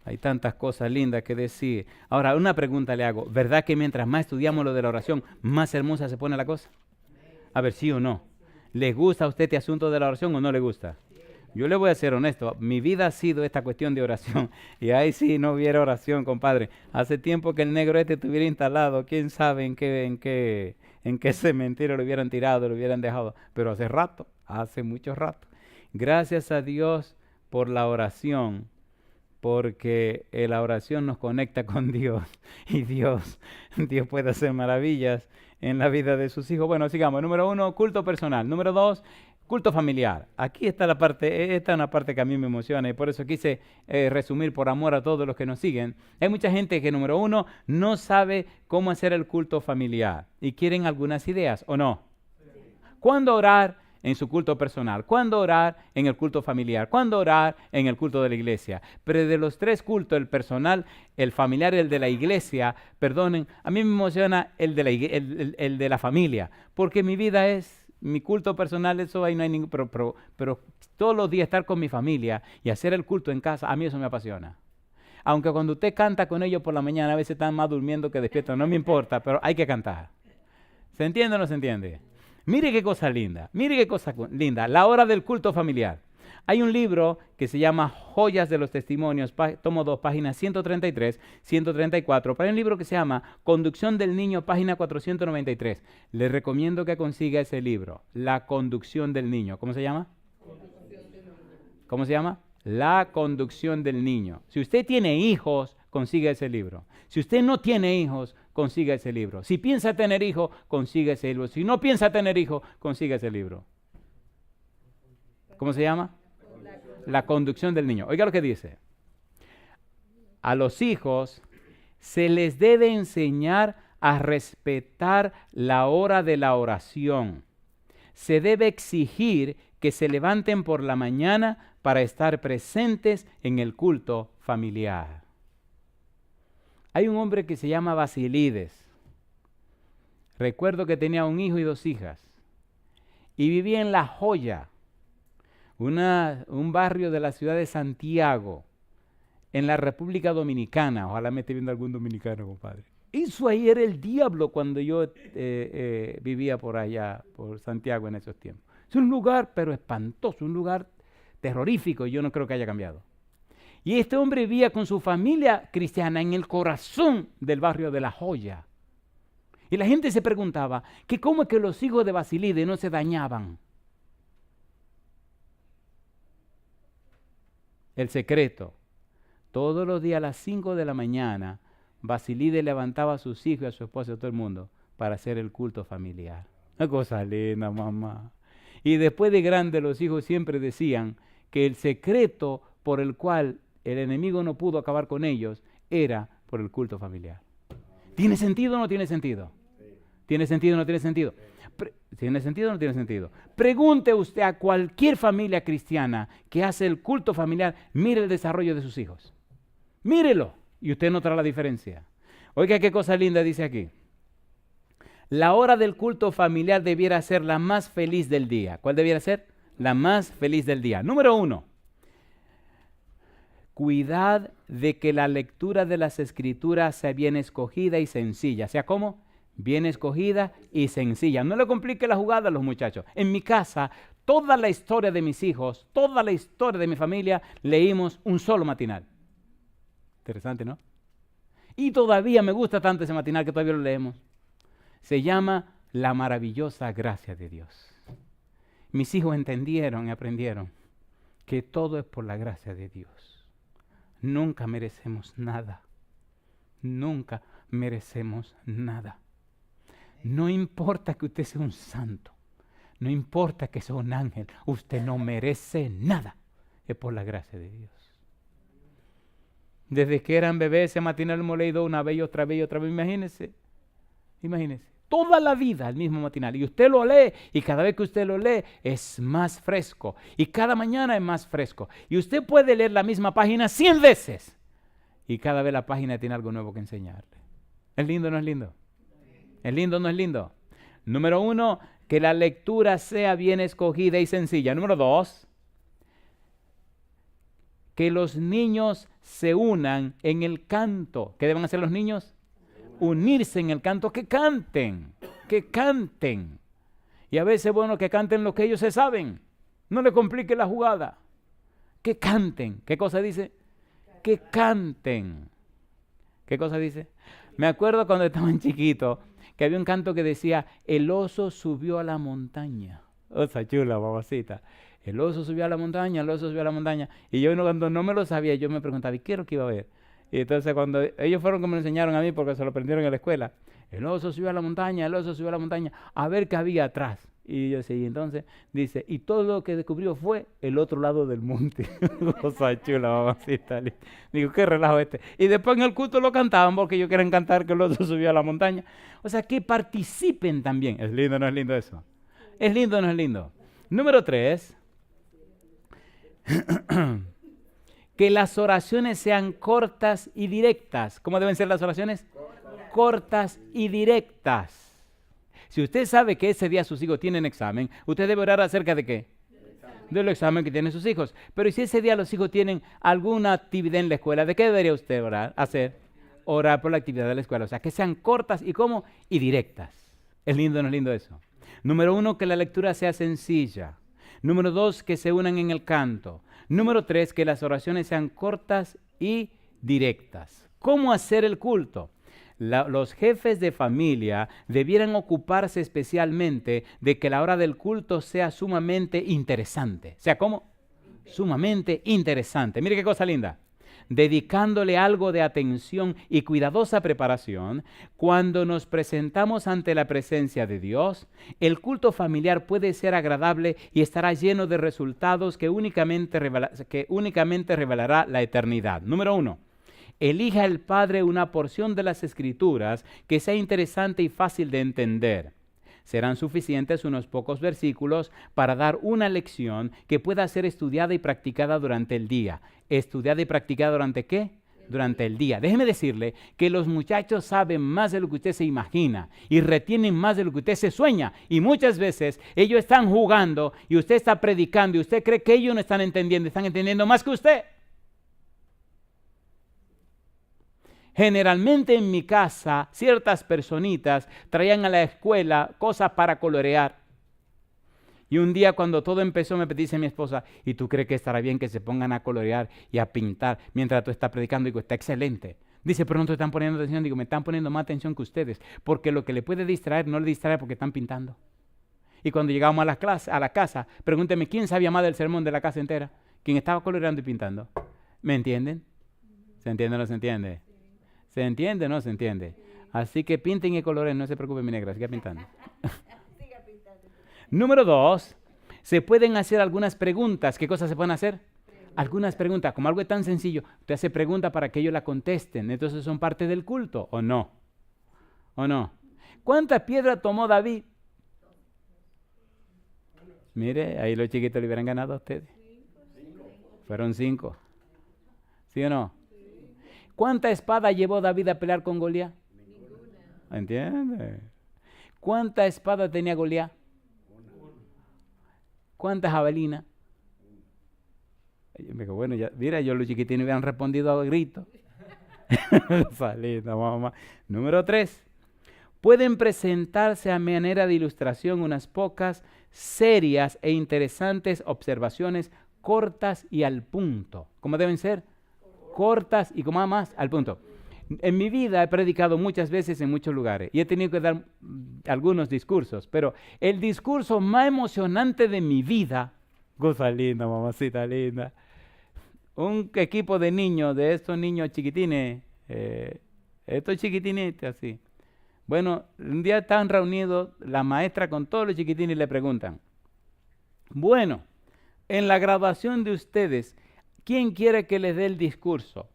Hay tantas cosas lindas que decir. Ahora, una pregunta le hago. ¿Verdad que mientras más estudiamos lo de la oración, más hermosa se pone la cosa? A ver, ¿sí o no? ¿Le gusta a usted este asunto de la oración o no le gusta? Yo le voy a ser honesto. Mi vida ha sido esta cuestión de oración. Y ahí sí no hubiera oración, compadre. Hace tiempo que el negro este estuviera instalado. ¿Quién sabe en qué cementerio lo hubieran tirado, lo hubieran dejado? Pero hace mucho rato. Gracias a Dios por la oración, porque la oración nos conecta con Dios y Dios puede hacer maravillas en la vida de sus hijos. Bueno, sigamos. Número 1, culto personal. Número 2, culto familiar. Aquí está la parte, esta es una parte que a mí me emociona y por eso quise resumir por amor a todos los que nos siguen. Hay mucha gente que, número 1, no sabe cómo hacer el culto familiar y quieren algunas ideas, ¿o no? ¿Cuándo orar en su culto personal? ¿Cuándo orar en el culto familiar? ¿Cuándo orar en el culto de la iglesia? Pero de los tres cultos, el personal, el familiar y el de la iglesia, perdonen, a mí me emociona el de la familia, porque mi vida es, mi culto personal, eso ahí no hay ningún, pero todos los días estar con mi familia y hacer el culto en casa, a mí eso me apasiona. Aunque cuando usted canta con ellos por la mañana, a veces están más durmiendo que despiertos, no me importa, pero hay que cantar. ¿Se entiende o no se entiende? Mire qué cosa linda, la hora del culto familiar. Hay un libro que se llama Joyas de los Testimonios, tomo 2, páginas 133, 134. Pero hay un libro que se llama Conducción del Niño, página 493. Le recomiendo que consiga ese libro, La Conducción del Niño. ¿Cómo se llama? ¿Cómo se llama? La Conducción del Niño. Si usted tiene hijos, consiga ese libro. Si usted no tiene hijos, consiga ese libro. Si piensa tener hijos, consiga ese libro. Si no piensa tener hijos, consiga ese libro. ¿Cómo se llama? La Conducción del Niño. Oiga lo que dice. A los hijos se les debe enseñar a respetar la hora de la oración. Se debe exigir que se levanten por la mañana para estar presentes en el culto familiar. Hay un hombre que se llama Basilides. Recuerdo que tenía un hijo y 2 hijas. Y vivía en La Joya, un barrio de la ciudad de Santiago, en la República Dominicana. Ojalá me esté viendo algún dominicano, compadre. Eso ahí era el diablo cuando yo vivía por allá, por Santiago en esos tiempos. Es un lugar, pero espantoso, un lugar terrorífico, y yo no creo que haya cambiado. Y este hombre vivía con su familia cristiana en el corazón del barrio de La Joya. Y la gente se preguntaba que cómo es que los hijos de Basilides no se dañaban. El secreto. Todos los días a las 5 de la mañana, Basilides levantaba a sus hijos y a su esposa y a todo el mundo para hacer el culto familiar. Una cosa linda, mamá. Y después de grande, los hijos siempre decían que el secreto por el cual el enemigo no pudo acabar con ellos era por el culto familiar. ¿Tiene sentido o no tiene sentido? ¿Tiene sentido o no tiene sentido? ¿Tiene sentido o no tiene sentido? Pregunte usted a cualquier familia cristiana que hace el culto familiar, mire el desarrollo de sus hijos. Mírelo y usted notará la diferencia. Oiga qué cosa linda dice aquí. La hora del culto familiar debiera ser la más feliz del día. ¿Cuál debiera ser? La más feliz del día. Número 1. Cuidad de que la lectura de las Escrituras sea bien escogida y sencilla. ¿Sea cómo? Bien escogida y sencilla. No le complique la jugada a los muchachos. En mi casa, toda la historia de mis hijos, toda la historia de mi familia, leímos un solo matinal. Interesante, ¿no? Y todavía me gusta tanto ese matinal que todavía lo leemos. Se llama La maravillosa gracia de Dios. Mis hijos entendieron y aprendieron que todo es por la gracia de Dios. Nunca merecemos nada. Nunca merecemos nada. No importa que usted sea un santo. No importa que sea un ángel. Usted no merece nada. Es por la gracia de Dios. Desde que eran bebés, ese matinal hemos leído una vez y otra vez y otra vez. Imagínense. toda la vida el mismo matinal. Y usted lo lee y cada vez que usted lo lee es más fresco. Y cada mañana es más fresco. Y usted puede leer la misma página 100 veces. Y cada vez la página tiene algo nuevo que enseñarle. ¿Es lindo o no es lindo? ¿Es lindo o no es lindo? Número 1, que la lectura sea bien escogida y sencilla. Número 2, que los niños se unan en el canto. ¿Qué deben hacer los niños? Unirse en el canto, que canten, que canten. Y a veces es bueno que canten lo que ellos se saben. No le complique la jugada. Que canten. ¿Qué cosa dice? Que canten. ¿Qué cosa dice? Me acuerdo cuando estaban chiquitos que había un canto que decía, el oso subió a la montaña. Osa chula, babacita. El oso subió a la montaña, el oso subió a la montaña. Y yo cuando no me lo sabía, yo me preguntaba, ¿y qué era lo que iba a ver? Y entonces cuando ellos fueron que me lo enseñaron a mí porque se lo aprendieron en la escuela, el oso subió a la montaña, el oso subió a la montaña, a ver qué había atrás. Y yo decía, y entonces dice, y todo lo que descubrió fue el otro lado del monte. Cosa chula, mamacita. Digo, qué relajo este. Y después en el culto lo cantaban porque ellos quieren cantar que el oso subió a la montaña. O sea, que participen también. ¿Es lindo o no es lindo eso? ¿Es lindo o no es lindo? Número 3. Que las oraciones sean cortas y directas. ¿Cómo deben ser las oraciones? Cortas y directas. Si usted sabe que ese día sus hijos tienen examen, usted debe orar acerca de ¿qué? Del examen que tienen sus hijos. Pero si ese día los hijos tienen alguna actividad en la escuela, ¿de qué debería usted hacer? Orar por la actividad de la escuela. O sea, que sean cortas y ¿cómo? Y directas. ¿Es lindo o no es lindo eso? Número 1, que la lectura sea sencilla. Número 2, que se unan en el canto. Número 3, que las oraciones sean cortas y directas. ¿Cómo hacer el culto? Los jefes de familia debieran ocuparse especialmente de que la hora del culto sea sumamente interesante. O sea, ¿cómo? Sumamente interesante. Mire qué cosa linda. Dedicándole algo de atención y cuidadosa preparación, cuando nos presentamos ante la presencia de Dios, el culto familiar puede ser agradable y estará lleno de resultados que únicamente revelará la eternidad. Número 1. Elija el Padre una porción de las Escrituras que sea interesante y fácil de entender. Serán suficientes unos pocos versículos para dar una lección que pueda ser estudiada y practicada durante el día. ¿Estudiada y practicada durante qué? Durante el día. Déjeme decirle que los muchachos saben más de lo que usted se imagina y retienen más de lo que usted se sueña. Y muchas veces ellos están jugando y usted está predicando y usted cree que ellos no están entendiendo más que usted. Generalmente en mi casa, ciertas personitas traían a la escuela cosas para colorear. Y un día cuando todo empezó me dice mi esposa, ¿y tú crees que estará bien que se pongan a colorear y a pintar mientras tú estás predicando? Digo, está excelente. Dice, pero no te están poniendo atención. Digo, me están poniendo más atención que ustedes, porque lo que le puede distraer no le distrae porque están pintando. Y cuando llegamos a la casa, pregúnteme, ¿quién sabía más del sermón de la casa entera? ¿Quién estaba coloreando y pintando? ¿Me entienden? ¿Se entiende o no se entiende? ¿Se entiende o no se entiende? Así que pinten y colores, no se preocupe, mi negra, siga pintando. Número 2, se pueden hacer algunas preguntas. ¿Qué cosas se pueden hacer? Algunas preguntas, como algo tan sencillo. Usted hace preguntas para que ellos la contesten. Entonces son parte del culto, ¿o no? ¿O no? ¿Cuántas piedras tomó David? Mire, ahí los chiquitos le hubieran ganado a ustedes. Fueron 5. ¿Sí o no? ¿Cuánta espada llevó David a pelear con Goliat? Ninguna. ¿Entiende? ¿Cuánta espada tenía Goliat? ¿Cuántas jabalinas? Me dijo, bueno, ya, mira, yo los chiquitines hubieran respondido a gritos. Salida, mamá. Número 3. Pueden presentarse a manera de ilustración unas pocas serias e interesantes observaciones cortas y al punto. ¿Cómo deben ser? Cortas y como más al punto. En mi vida he predicado muchas veces en muchos lugares y he tenido que dar algunos discursos, pero el discurso más emocionante de mi vida, cosa linda, mamacita linda, un equipo de niños, de estos niños chiquitines, estos chiquitines así. Bueno, un día están reunidos la maestra con todos los chiquitines y le preguntan, bueno, en la graduación de ustedes, ¿quién quiere que les dé el discurso?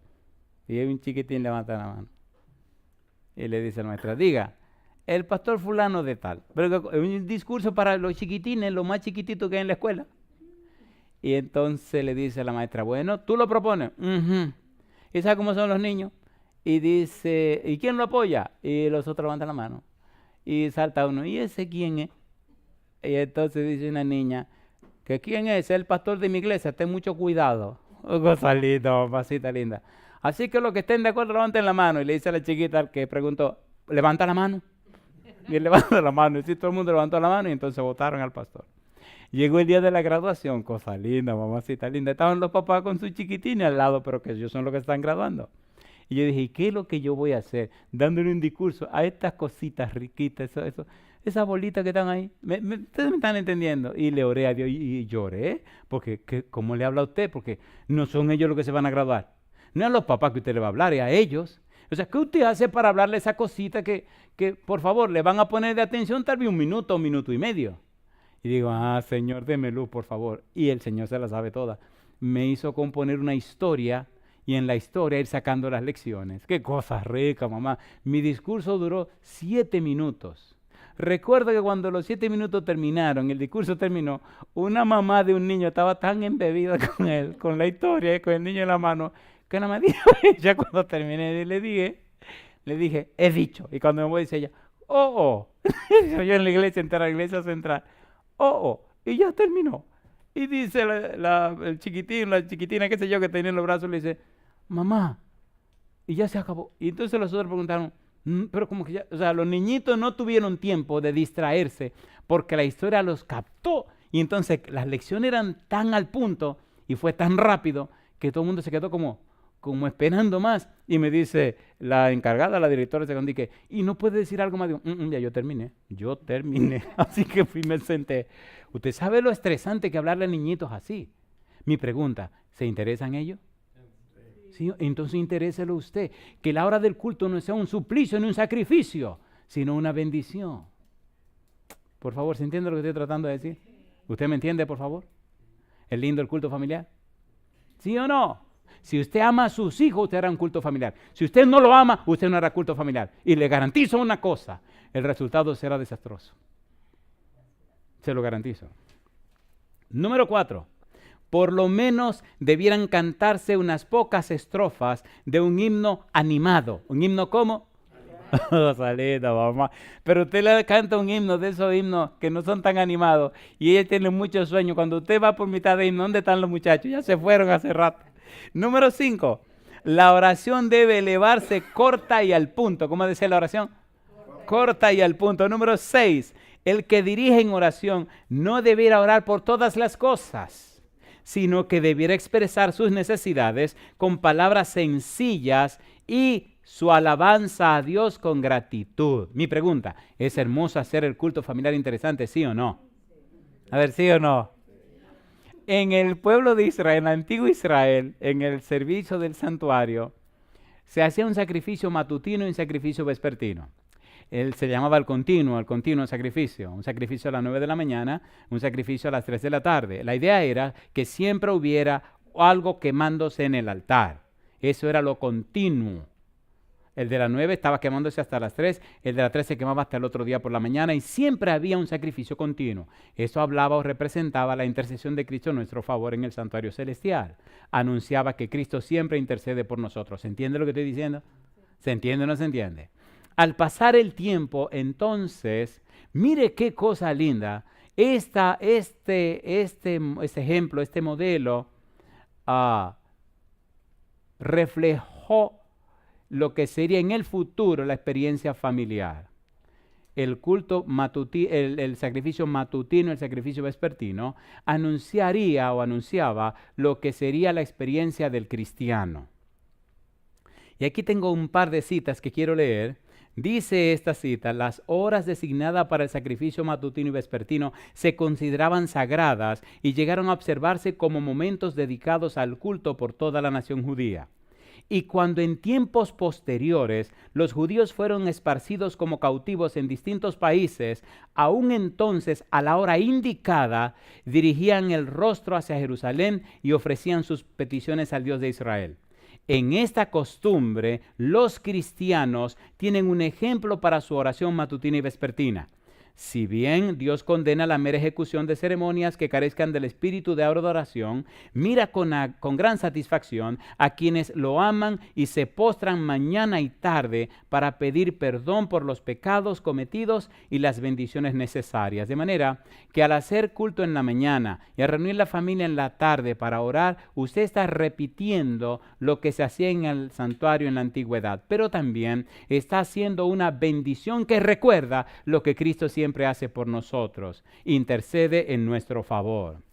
Y un chiquitín levanta la mano. Y le dice a la maestra, diga, el pastor fulano de tal. Pero un discurso para los chiquitines, los más chiquititos que hay en la escuela. Y entonces le dice a la maestra, bueno, ¿tú lo propones? Uh-huh. ¿Y sabe cómo son los niños? Y dice, ¿y quién lo apoya? Y los otros levantan la mano. Y salta uno, ¿y ese quién es? Y entonces dice una niña, ¿que quién es? Es el pastor de mi iglesia, ten mucho cuidado. Oh, cosa linda, mamacita linda. Así que los que estén de acuerdo levanten la mano. Y le dice a la chiquita al que preguntó, levanta la mano. Y él levanta la mano. Y sí, todo el mundo levantó la mano y entonces votaron al pastor. Llegó el día de la graduación, cosa linda, mamacita linda. Estaban los papás con sus chiquitines al lado, pero que ellos son los que están graduando. Y yo dije, ¿y qué es lo que yo voy a hacer? Dándole un discurso a estas cositas riquitas, esas bolitas que están ahí. Ustedes me están entendiendo. Y le oré a Dios y lloré, porque ¿cómo le habla a usted? Porque no son ellos los que se van a graduar. No es a los papás que usted le va a hablar, es a ellos. O sea, ¿qué usted hace para hablarle a esa cosita que por favor, le van a poner de atención tal vez un minuto y medio? Y digo, Señor, deme luz, por favor. Y el Señor se la sabe toda. Me hizo componer una historia y en la historia ir sacando las lecciones. ¡Qué cosa rica, mamá! Mi discurso duró 7 minutos. Recuerdo que cuando los 7 minutos terminaron, el discurso terminó, una mamá de un niño estaba tan embebida con él, con la historia, con el niño en la mano, que nada más dijo ella cuando terminé, le dije, he dicho. Y cuando me voy dice ella, oh. Yo en la iglesia central, y ya terminó. Y dice el chiquitín, la chiquitina, qué sé yo, que tenía en los brazos, le dice, mamá, y ya se acabó. Y entonces los otros preguntaron, pero como que ya, o sea, los niñitos no tuvieron tiempo de distraerse porque la historia los captó. Y entonces las lecciones eran tan al punto y fue tan rápido que todo el mundo se quedó como esperando más. Y me dice la encargada, la directora de secundaria, ¿y no puede decir algo más? Digo, ya yo terminé. Así que fui y me senté. ¿Usted sabe lo estresante que hablarle a niñitos así? Mi pregunta, ¿se interesan ellos? Sí, entonces interéselo usted. Que la hora del culto no sea un suplicio ni un sacrificio, sino una bendición. Por favor, ¿se entiende lo que estoy tratando de decir? ¿Usted me entiende, por favor? ¿Es lindo el culto familiar? ¿Sí o no? Si usted ama a sus hijos, usted hará un culto familiar. Si usted no lo ama, usted no hará culto familiar. Y le garantizo una cosa, el resultado será desastroso. Se lo garantizo. Número 4. Por lo menos debieran cantarse unas pocas estrofas de un himno animado. ¿Un himno cómo? Salida, mamá. Pero usted le canta un himno de esos himnos que no son tan animados y ella tiene mucho sueño. Cuando usted va por mitad de himno, ¿dónde están los muchachos? Ya se fueron hace rato. Número 5. La oración debe elevarse corta y al punto. ¿Cómo dice la oración? Corta y al punto. Número 6. El que dirige en oración no debiera orar por todas las cosas, sino que debiera expresar sus necesidades con palabras sencillas y su alabanza a Dios con gratitud. Mi pregunta, ¿es hermoso hacer el culto familiar interesante, sí o no? A ver, ¿sí o no? En el pueblo de Israel, en el antiguo Israel, en el servicio del santuario, se hacía un sacrificio matutino y un sacrificio vespertino. Él se llamaba el continuo sacrificio. Un sacrificio a las 9 de la mañana, un sacrificio a las 3 de la tarde. La idea era que siempre hubiera algo quemándose en el altar. Eso era lo continuo. El de las 9 estaba quemándose hasta las 3, el de las 3 se quemaba hasta el otro día por la mañana y siempre había un sacrificio continuo. Eso hablaba o representaba la intercesión de Cristo en nuestro favor en el santuario celestial. Anunciaba que Cristo siempre intercede por nosotros. ¿Se entiende lo que estoy diciendo? ¿Se entiende o no se entiende? Al pasar el tiempo, entonces, mire qué cosa linda. Este ejemplo, este modelo, reflejó lo que sería en el futuro la experiencia familiar. El culto matutino, el sacrificio matutino, el sacrificio vespertino, anunciaba lo que sería la experiencia del cristiano. Y aquí tengo un par de citas que quiero leer. Dice esta cita, las horas designadas para el sacrificio matutino y vespertino se consideraban sagradas y llegaron a observarse como momentos dedicados al culto por toda la nación judía. Y cuando en tiempos posteriores los judíos fueron esparcidos como cautivos en distintos países, aún entonces a la hora indicada dirigían el rostro hacia Jerusalén y ofrecían sus peticiones al Dios de Israel. En esta costumbre, los cristianos tienen un ejemplo para su oración matutina y vespertina. Si bien Dios condena la mera ejecución de ceremonias que carezcan del espíritu de adoración, mira con gran satisfacción a quienes lo aman y se postran mañana y tarde para pedir perdón por los pecados cometidos y las bendiciones necesarias. De manera que al hacer culto en la mañana y a reunir la familia en la tarde para orar, usted está repitiendo lo que se hacía en el santuario en la antigüedad, pero también está haciendo una bendición que recuerda lo que Cristo siempre hace por nosotros, intercede en nuestro favor.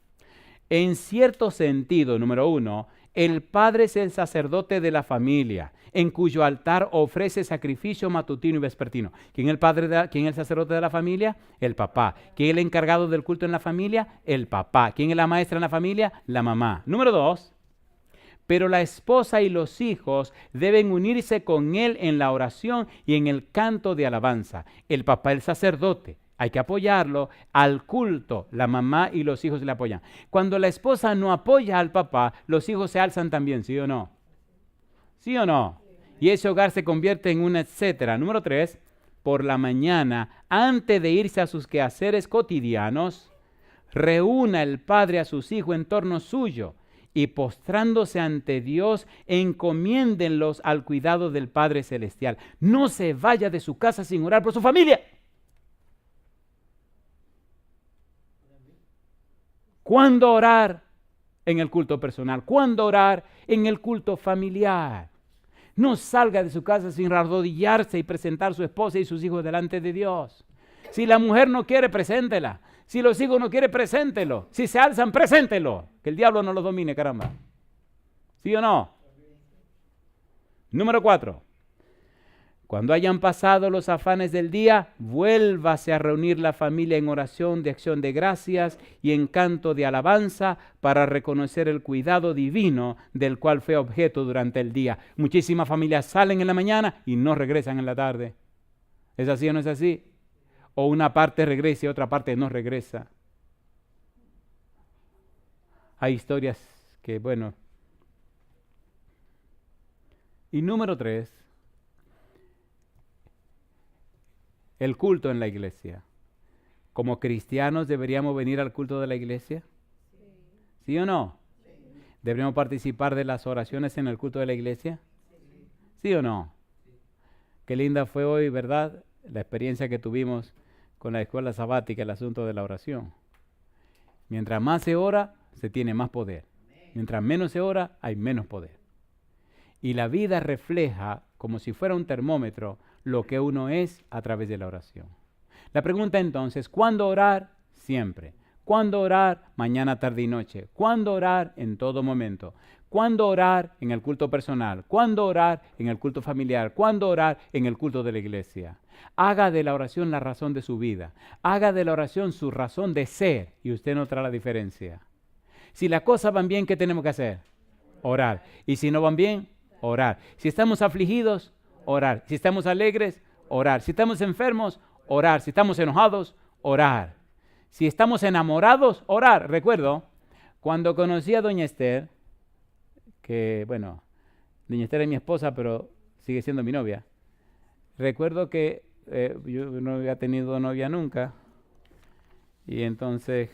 En cierto sentido, número 1, el padre es el sacerdote de la familia, en cuyo altar ofrece sacrificio matutino y vespertino. ¿Quién es el padre? ¿Quién es el sacerdote de la familia? El papá. ¿Quién es el encargado del culto en la familia? El papá. ¿Quién es la maestra en la familia? La mamá. Número 2, pero la esposa y los hijos deben unirse con él en la oración y en el canto de alabanza. El papá, el sacerdote, hay que apoyarlo al culto. La mamá y los hijos le apoyan. Cuando la esposa no apoya al papá, los hijos se alzan también, ¿sí o no? ¿Sí o no? Y ese hogar se convierte en un etcétera. Número 3, por la mañana, antes de irse a sus quehaceres cotidianos, reúna el padre a sus hijos en torno suyo y postrándose ante Dios, encomiéndenlos al cuidado del Padre Celestial. No se vaya de su casa sin orar por su familia. ¿Cuándo orar? En el culto personal. ¿Cuándo orar? En el culto familiar. No salga de su casa sin arrodillarse y presentar a su esposa y sus hijos delante de Dios. Si la mujer no quiere, preséntela. Si los hijos no quieren, preséntelo. Si se alzan, preséntelo. Que el diablo no los domine, caramba. ¿Sí o no? Número 4. Cuando hayan pasado los afanes del día, vuélvase a reunir la familia en oración de acción de gracias y en canto de alabanza para reconocer el cuidado divino del cual fue objeto durante el día. Muchísimas familias salen en la mañana y no regresan en la tarde. ¿Es así o no es así? O una parte regresa y otra parte no regresa. Hay historias que, bueno. Y número 3, el culto en la iglesia. ¿Como cristianos deberíamos venir al culto de la iglesia? ¿Sí o no? ¿Deberíamos participar de las oraciones en el culto de la iglesia? ¿Sí o no? Qué linda fue hoy, ¿verdad? La experiencia que tuvimos con la escuela sabática, el asunto de la oración. Mientras más se ora, se tiene más poder. Mientras menos se ora, hay menos poder. Y la vida refleja, como si fuera un termómetro, lo que uno es a través de la oración. La pregunta entonces, ¿cuándo orar? Siempre. ¿Cuándo orar? Mañana, tarde y noche. ¿Cuándo orar? En todo momento. ¿Cuándo orar? En el culto personal. ¿Cuándo orar? En el culto familiar. ¿Cuándo orar? En el culto de la iglesia. Haga de la oración la razón de su vida. Haga de la oración su razón de ser y usted notará la diferencia. Si las cosas van bien, ¿qué tenemos que hacer? Orar. Y si no van bien, orar. Si estamos afligidos, orar. Si estamos alegres, orar. Si estamos enfermos, orar. Si estamos enojados, orar. Si estamos enamorados, orar. Recuerdo, cuando conocí a doña Esther, que, bueno, doña Esther es mi esposa, pero sigue siendo mi novia. Recuerdo que yo no había tenido novia nunca. Y entonces,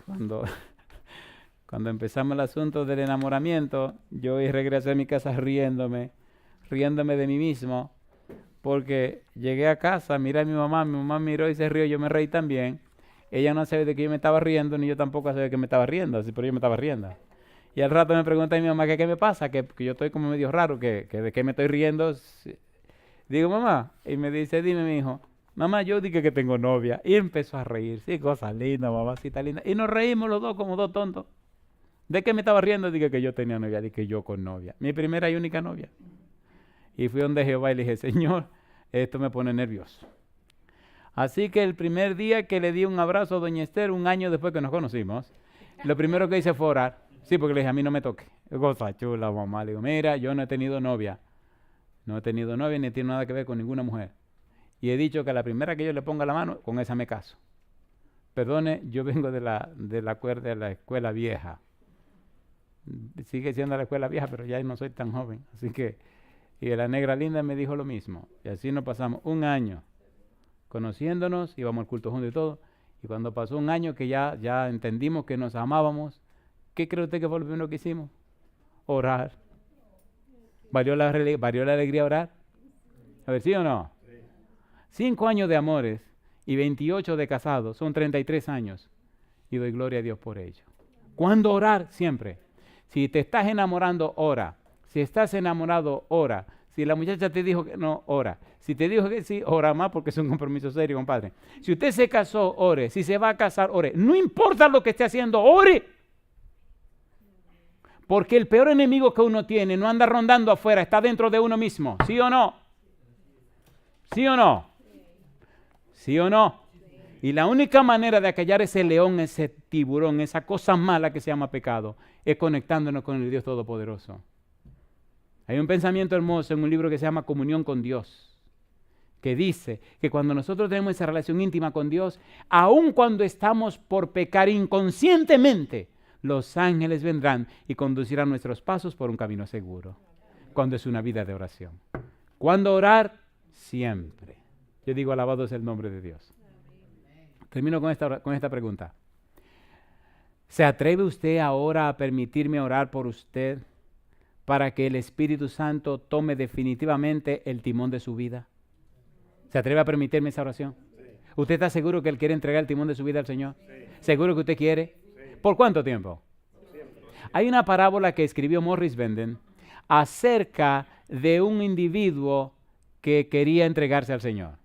cuando empezamos el asunto del enamoramiento, yo regresé a mi casa riéndome de mí mismo, porque llegué a casa, miré a mi mamá miró y se rió, yo me reí también. Ella no sabía de que yo me estaba riendo, ni yo tampoco sabía que me estaba riendo, así, pero yo me estaba riendo. Y al rato me pregunta a mi mamá qué me pasa, que yo estoy como medio raro, que de qué me estoy riendo. Digo, mamá, y me dice, dime, mi hijo, mamá, yo dije que tengo novia. Y empezó a reír, sí, cosa linda, mamacita linda. Y nos reímos los dos como dos tontos. ¿De qué me estaba riendo? Dije que yo tenía novia, dije yo con novia. Mi primera y única novia. Y fui donde Jehová y le dije, Señor, esto me pone nervioso. Así que el primer día que le di un abrazo a doña Esther, un año después que nos conocimos, lo primero que hice fue orar. Sí, porque le dije, a mí no me toque. Cosa chula, mamá. Le digo, mira, yo no he tenido novia. No he tenido novia ni tiene nada que ver con ninguna mujer. Y he dicho que a la primera que yo le ponga la mano, con esa me caso. Perdone, yo vengo de la escuela vieja. Sigue siendo la escuela vieja, pero ya no soy tan joven. Así que Y la negra linda me dijo lo mismo. Y así nos pasamos un año conociéndonos, íbamos al culto juntos y todo. Y cuando pasó un año que ya entendimos que nos amábamos, ¿qué cree usted que fue lo primero que hicimos? Orar. ¿Valió la alegría orar? A ver, ¿sí o no? 5 años de amores y 28 de casados, son 33 años. Y doy gloria a Dios por ello. ¿Cuándo orar? Siempre. Si te estás enamorando, ora. Si estás enamorado, ora. Si la muchacha te dijo que no, ora. Si te dijo que sí, ora más porque es un compromiso serio, compadre. Si usted se casó, ore. Si se va a casar, ore. No importa lo que esté haciendo, ore. Porque el peor enemigo que uno tiene no anda rondando afuera, está dentro de uno mismo. ¿Sí o no? ¿Sí o no? ¿Sí o no? Y la única manera de acallar ese león, ese tiburón, esa cosa mala que se llama pecado, es conectándonos con el Dios Todopoderoso. Hay un pensamiento hermoso en un libro que se llama Comunión con Dios, que dice que cuando nosotros tenemos esa relación íntima con Dios, aun cuando estamos por pecar inconscientemente, los ángeles vendrán y conducirán nuestros pasos por un camino seguro. Cuando es una vida de oración. ¿Cuándo orar? Siempre. Yo digo, alabado es el nombre de Dios. Termino con esta pregunta. ¿Se atreve usted ahora a permitirme orar por usted para que el Espíritu Santo tome definitivamente el timón de su vida? ¿Se atreve a permitirme esa oración? Sí. ¿Usted está seguro que Él quiere entregar el timón de su vida al Señor? Sí. ¿Seguro que usted quiere? Sí. ¿Por cuánto tiempo? Siempre. Hay una parábola que escribió Morris Benden acerca de un individuo que quería entregarse al Señor.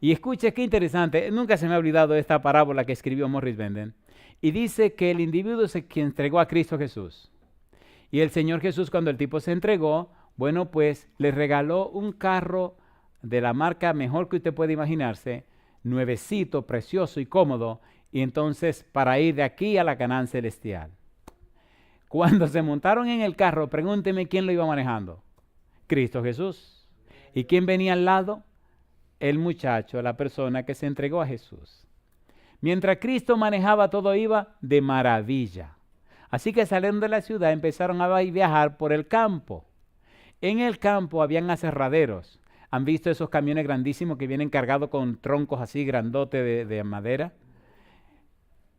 Y escuche qué interesante, nunca se me ha olvidado esta parábola que escribió Morris Benden. Y dice que el individuo es quien entregó a Cristo Jesús. Y el Señor Jesús, cuando el tipo se entregó, bueno, pues le regaló un carro de la marca mejor que usted puede imaginarse, nuevecito, precioso y cómodo, y entonces para ir de aquí a la Canaán celestial. Cuando se montaron en el carro, pregúnteme quién lo iba manejando. Cristo Jesús. ¿Y quién venía al lado? El muchacho, la persona que se entregó a Jesús. Mientras Cristo manejaba, todo iba de maravilla. Así que saliendo de la ciudad empezaron a viajar por el campo. En el campo habían aserraderos. ¿Han visto esos camiones grandísimos que vienen cargados con troncos así grandotes de madera?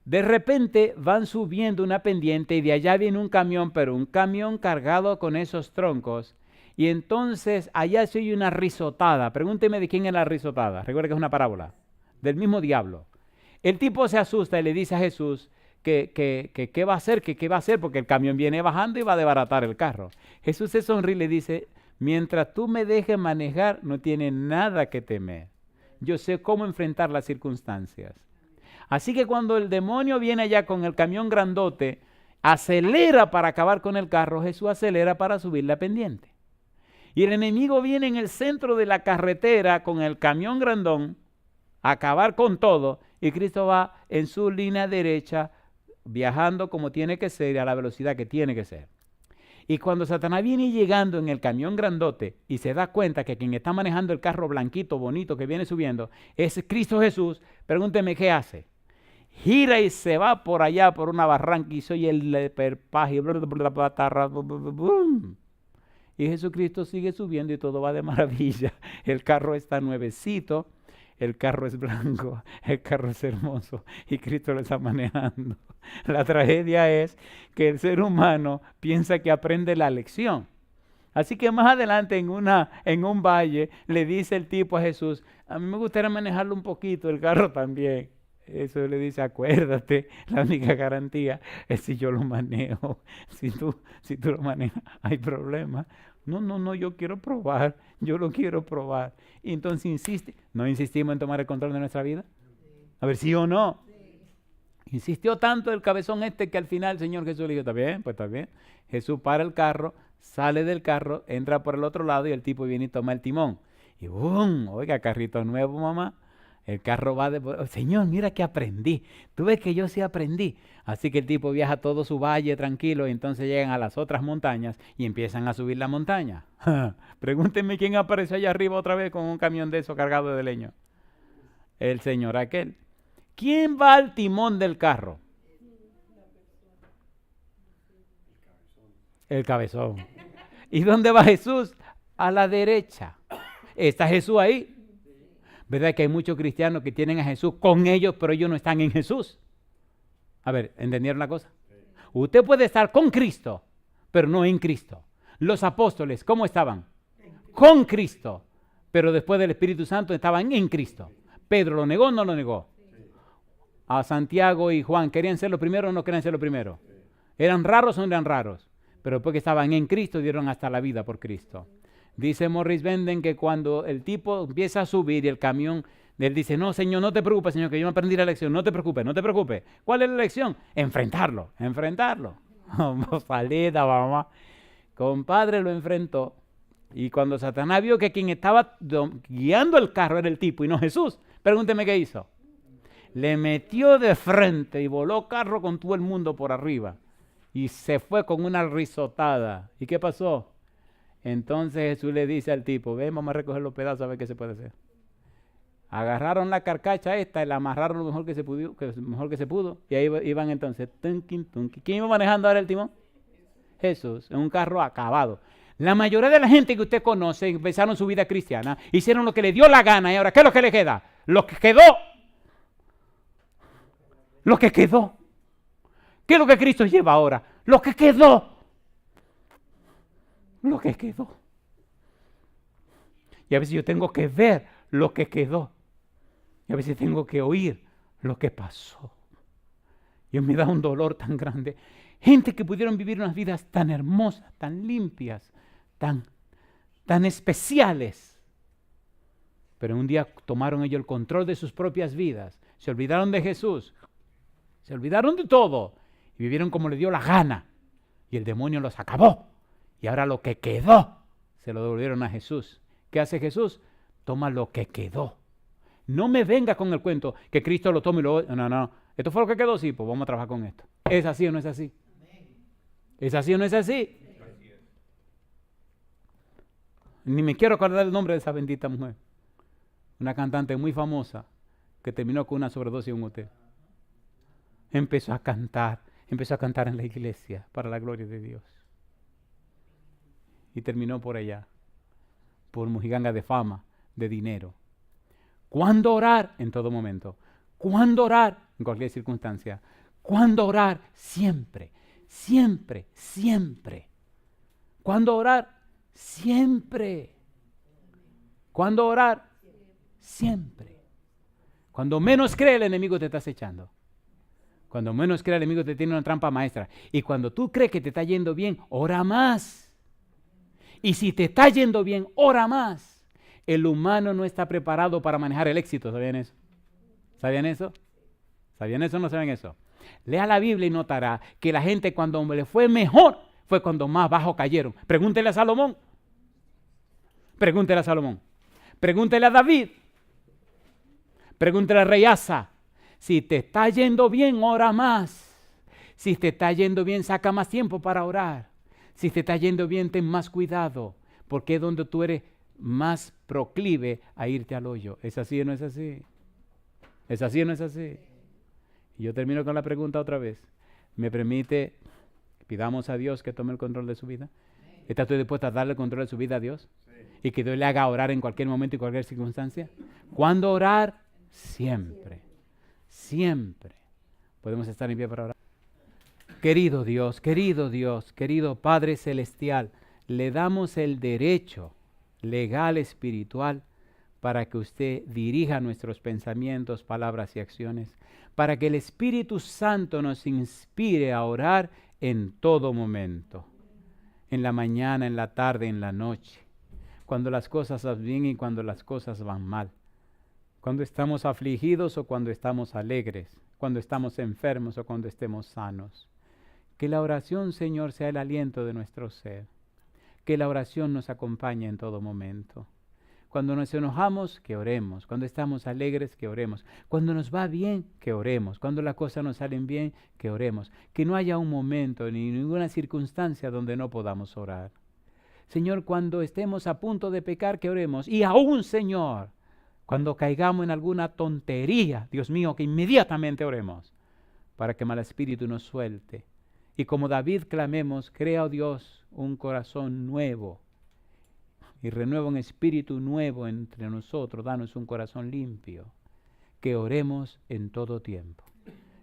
De repente van subiendo una pendiente y de allá viene un camión, pero un camión cargado con esos troncos. Y entonces allá se oye una risotada. Pregúnteme de quién es la risotada. Recuerda que es una parábola. Del mismo diablo. El tipo se asusta y le dice a Jesús que qué va a hacer, que qué va a hacer, porque el camión viene bajando y va a desbaratar el carro. Jesús se sonríe y le dice, mientras tú me dejes manejar, no tienes nada que temer. Yo sé cómo enfrentar las circunstancias. Así que cuando el demonio viene allá con el camión grandote, acelera para acabar con el carro, Jesús acelera para subir la pendiente. Y el enemigo viene en el centro de la carretera con el camión grandón a acabar con todo, y Cristo va en su línea derecha viajando como tiene que ser, a la velocidad que tiene que ser. Y cuando Satanás viene llegando en el camión grandote y se da cuenta que quien está manejando el carro blanquito, bonito que viene subiendo es Cristo Jesús, pregúnteme qué hace. Gira y se va por allá por una barranca y soy el perpaje. Y Jesucristo sigue subiendo y todo va de maravilla. El carro está nuevecito, el carro es blanco, el carro es hermoso y Cristo lo está manejando. La tragedia es que el ser humano piensa que aprende la lección. Así que más adelante en un valle le dice el tipo a Jesús, a mí me gustaría manejarlo un poquito, el carro también. Eso le dice, acuérdate, la única garantía es si yo lo manejo. Si tú lo manejas, hay problema. No, yo quiero probar, yo lo quiero probar. Y entonces insiste, ¿no insistimos en tomar el control de nuestra vida? A ver, ¿sí o no? Insistió tanto el cabezón que al final el Señor Jesús le dijo, está bien, pues está bien. Jesús para el carro, sale del carro, entra por el otro lado y el tipo viene y toma el timón. Y ¡bum! Oiga, carrito nuevo, mamá. El carro va de... Señor, mira que aprendí. Tú ves que yo sí aprendí. Así que el tipo viaja todo su valle tranquilo y entonces llegan a las otras montañas y empiezan a subir la montaña. Pregúntenme quién apareció allá arriba otra vez con un camión de eso cargado de leño. El señor aquel. ¿Quién va al timón del carro? El cabezón. ¿Y dónde va Jesús? a la derecha. ¿Está Jesús ahí? ¿Verdad que hay muchos cristianos que tienen a Jesús con ellos, pero ellos no están en Jesús? A ver, ¿entendieron la cosa? Usted puede estar con Cristo, pero no en Cristo. Los apóstoles, ¿cómo estaban? Con Cristo, pero después del Espíritu Santo estaban en Cristo. ¿Pedro lo negó o no lo negó? A Santiago y Juan, ¿querían ser los primeros o no querían ser los primeros? ¿Eran raros o no eran raros? Pero después que estaban en Cristo, dieron hasta la vida por Cristo. Dice Morris Benden que cuando el tipo empieza a subir y el camión, él dice, no, Señor, no te preocupes, Señor, que yo me aprendí la lección, no te preocupes, no te preocupes. ¿Cuál es la lección? Enfrentarlo. Salida, mamá. Compadre, lo enfrentó. Y cuando Satanás vio que quien estaba guiando el carro era el tipo y no Jesús, pregúnteme qué hizo. Le metió de frente y voló carro con todo el mundo por arriba. Y se fue con una risotada. ¿Y qué pasó? Entonces Jesús le dice al tipo, ven, vamos a recoger los pedazos a ver qué se puede hacer. Agarraron la carcacha esta y la amarraron lo mejor que se pudo. Y ahí iban entonces. Tunkin. ¿Quién iba manejando ahora el timón? Jesús, en un carro acabado. La mayoría de la gente que usted conoce empezaron su vida cristiana, hicieron lo que le dio la gana y ahora, ¿qué es lo que le queda? Lo que quedó. Lo que quedó. ¿Qué es lo que Cristo lleva ahora? Lo que quedó. Lo que quedó. Y a veces yo tengo que ver lo que quedó. Y a veces tengo que oír lo que pasó. Y me da un dolor tan grande. Gente que pudieron vivir unas vidas tan hermosas, tan limpias, tan especiales. Pero un día tomaron ellos el control de sus propias vidas. Se olvidaron de Jesús. Se olvidaron de todo. Y vivieron como le dio la gana. Y el demonio los acabó. Y ahora lo que quedó, se lo devolvieron a Jesús. ¿Qué hace Jesús? Toma lo que quedó. No me venga con el cuento que Cristo lo toma y lo... No. ¿Esto fue lo que quedó? Sí, pues vamos a trabajar con esto. ¿Es así o no es así? ¿Es así o no es así? Ni me quiero acordar el nombre de esa bendita mujer. Una cantante muy famosa que terminó con una sobredosis en un hotel. Empezó a cantar en la iglesia para la gloria de Dios. Y terminó por allá, por mojiganga de fama, de dinero. ¿Cuándo orar? En todo momento. ¿Cuándo orar? En cualquier circunstancia. ¿Cuándo orar? Siempre. ¿Cuándo orar? Siempre. ¿Cuándo orar? Siempre. Cuando menos cree el enemigo te está acechando. Cuando menos cree el enemigo te tiene una trampa maestra. Y cuando tú crees que te está yendo bien, ora más. Y si te está yendo bien, ora más. El humano no está preparado para manejar el éxito. ¿Sabían eso? ¿Sabían eso? ¿Sabían eso o no saben eso? Lea la Biblia y notará que la gente cuando le fue mejor fue cuando más bajo cayeron. Pregúntele a Salomón. Pregúntele a David. Pregúntele al rey Asa. Si te está yendo bien, ora más. Si te está yendo bien, saca más tiempo para orar. Si te está yendo bien, ten más cuidado, porque es donde tú eres más proclive a irte al hoyo. ¿Es así o no es así? ¿Es así o no es así? Y yo termino con la pregunta otra vez. ¿Me permite, pidamos a Dios que tome el control de su vida? ¿Está usted dispuesto a darle el control de su vida a Dios? Sí. Y que Dios le haga orar en cualquier momento y cualquier circunstancia. ¿Cuándo orar? Siempre. Podemos estar en pie para orar. Querido Dios, querido Padre Celestial, le damos el derecho legal, espiritual, para que usted dirija nuestros pensamientos, palabras y acciones, para que el Espíritu Santo nos inspire a orar en todo momento, en la mañana, en la tarde, en la noche, cuando las cosas van bien y cuando las cosas van mal, cuando estamos afligidos o cuando estamos alegres, cuando estamos enfermos o cuando estemos sanos. Que la oración, Señor, sea el aliento de nuestro ser. Que la oración nos acompañe en todo momento. Cuando nos enojamos, que oremos. Cuando estamos alegres, que oremos. Cuando nos va bien, que oremos. Cuando las cosas nos salen bien, que oremos. Que no haya un momento ni ninguna circunstancia donde no podamos orar. Señor, cuando estemos a punto de pecar, que oremos. Y aún, Señor, cuando caigamos en alguna tontería, Dios mío, que inmediatamente oremos para que mal espíritu nos suelte. Y como David clamemos, crea, oh Dios, un corazón nuevo y renueva un espíritu nuevo entre nosotros. Danos un corazón limpio. Que oremos en todo tiempo.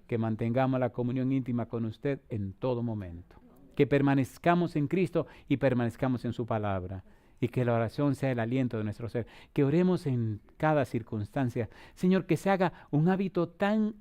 Que mantengamos la comunión íntima con usted en todo momento. Que permanezcamos en Cristo y permanezcamos en su palabra. Y que la oración sea el aliento de nuestro ser. Que oremos en cada circunstancia. Señor, que se haga un hábito tan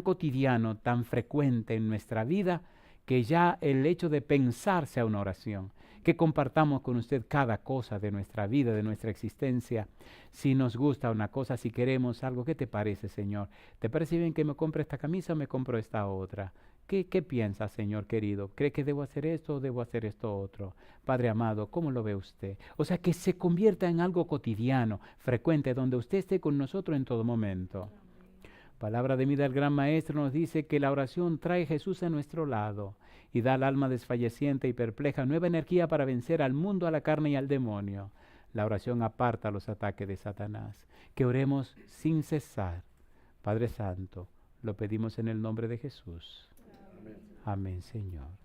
cotidiano, tan frecuente en nuestra vida, que ya el hecho de pensar sea una oración. Que compartamos con usted cada cosa de nuestra vida, de nuestra existencia. Si nos gusta una cosa, si queremos algo, ¿qué te parece, Señor? ¿Te parece bien que me compre esta camisa o me compro esta otra? ¿Qué piensa, Señor querido? ¿Cree que debo hacer esto o debo hacer esto otro? Padre amado, ¿cómo lo ve usted? O sea, que se convierta en algo cotidiano, frecuente, donde usted esté con nosotros en todo momento. Palabra de vida del gran Maestro nos dice que la oración trae a Jesús a nuestro lado y da al alma desfalleciente y perpleja nueva energía para vencer al mundo, a la carne y al demonio. La oración aparta los ataques de Satanás. Que oremos sin cesar. Padre Santo, lo pedimos en el nombre de Jesús. Amén, Señor.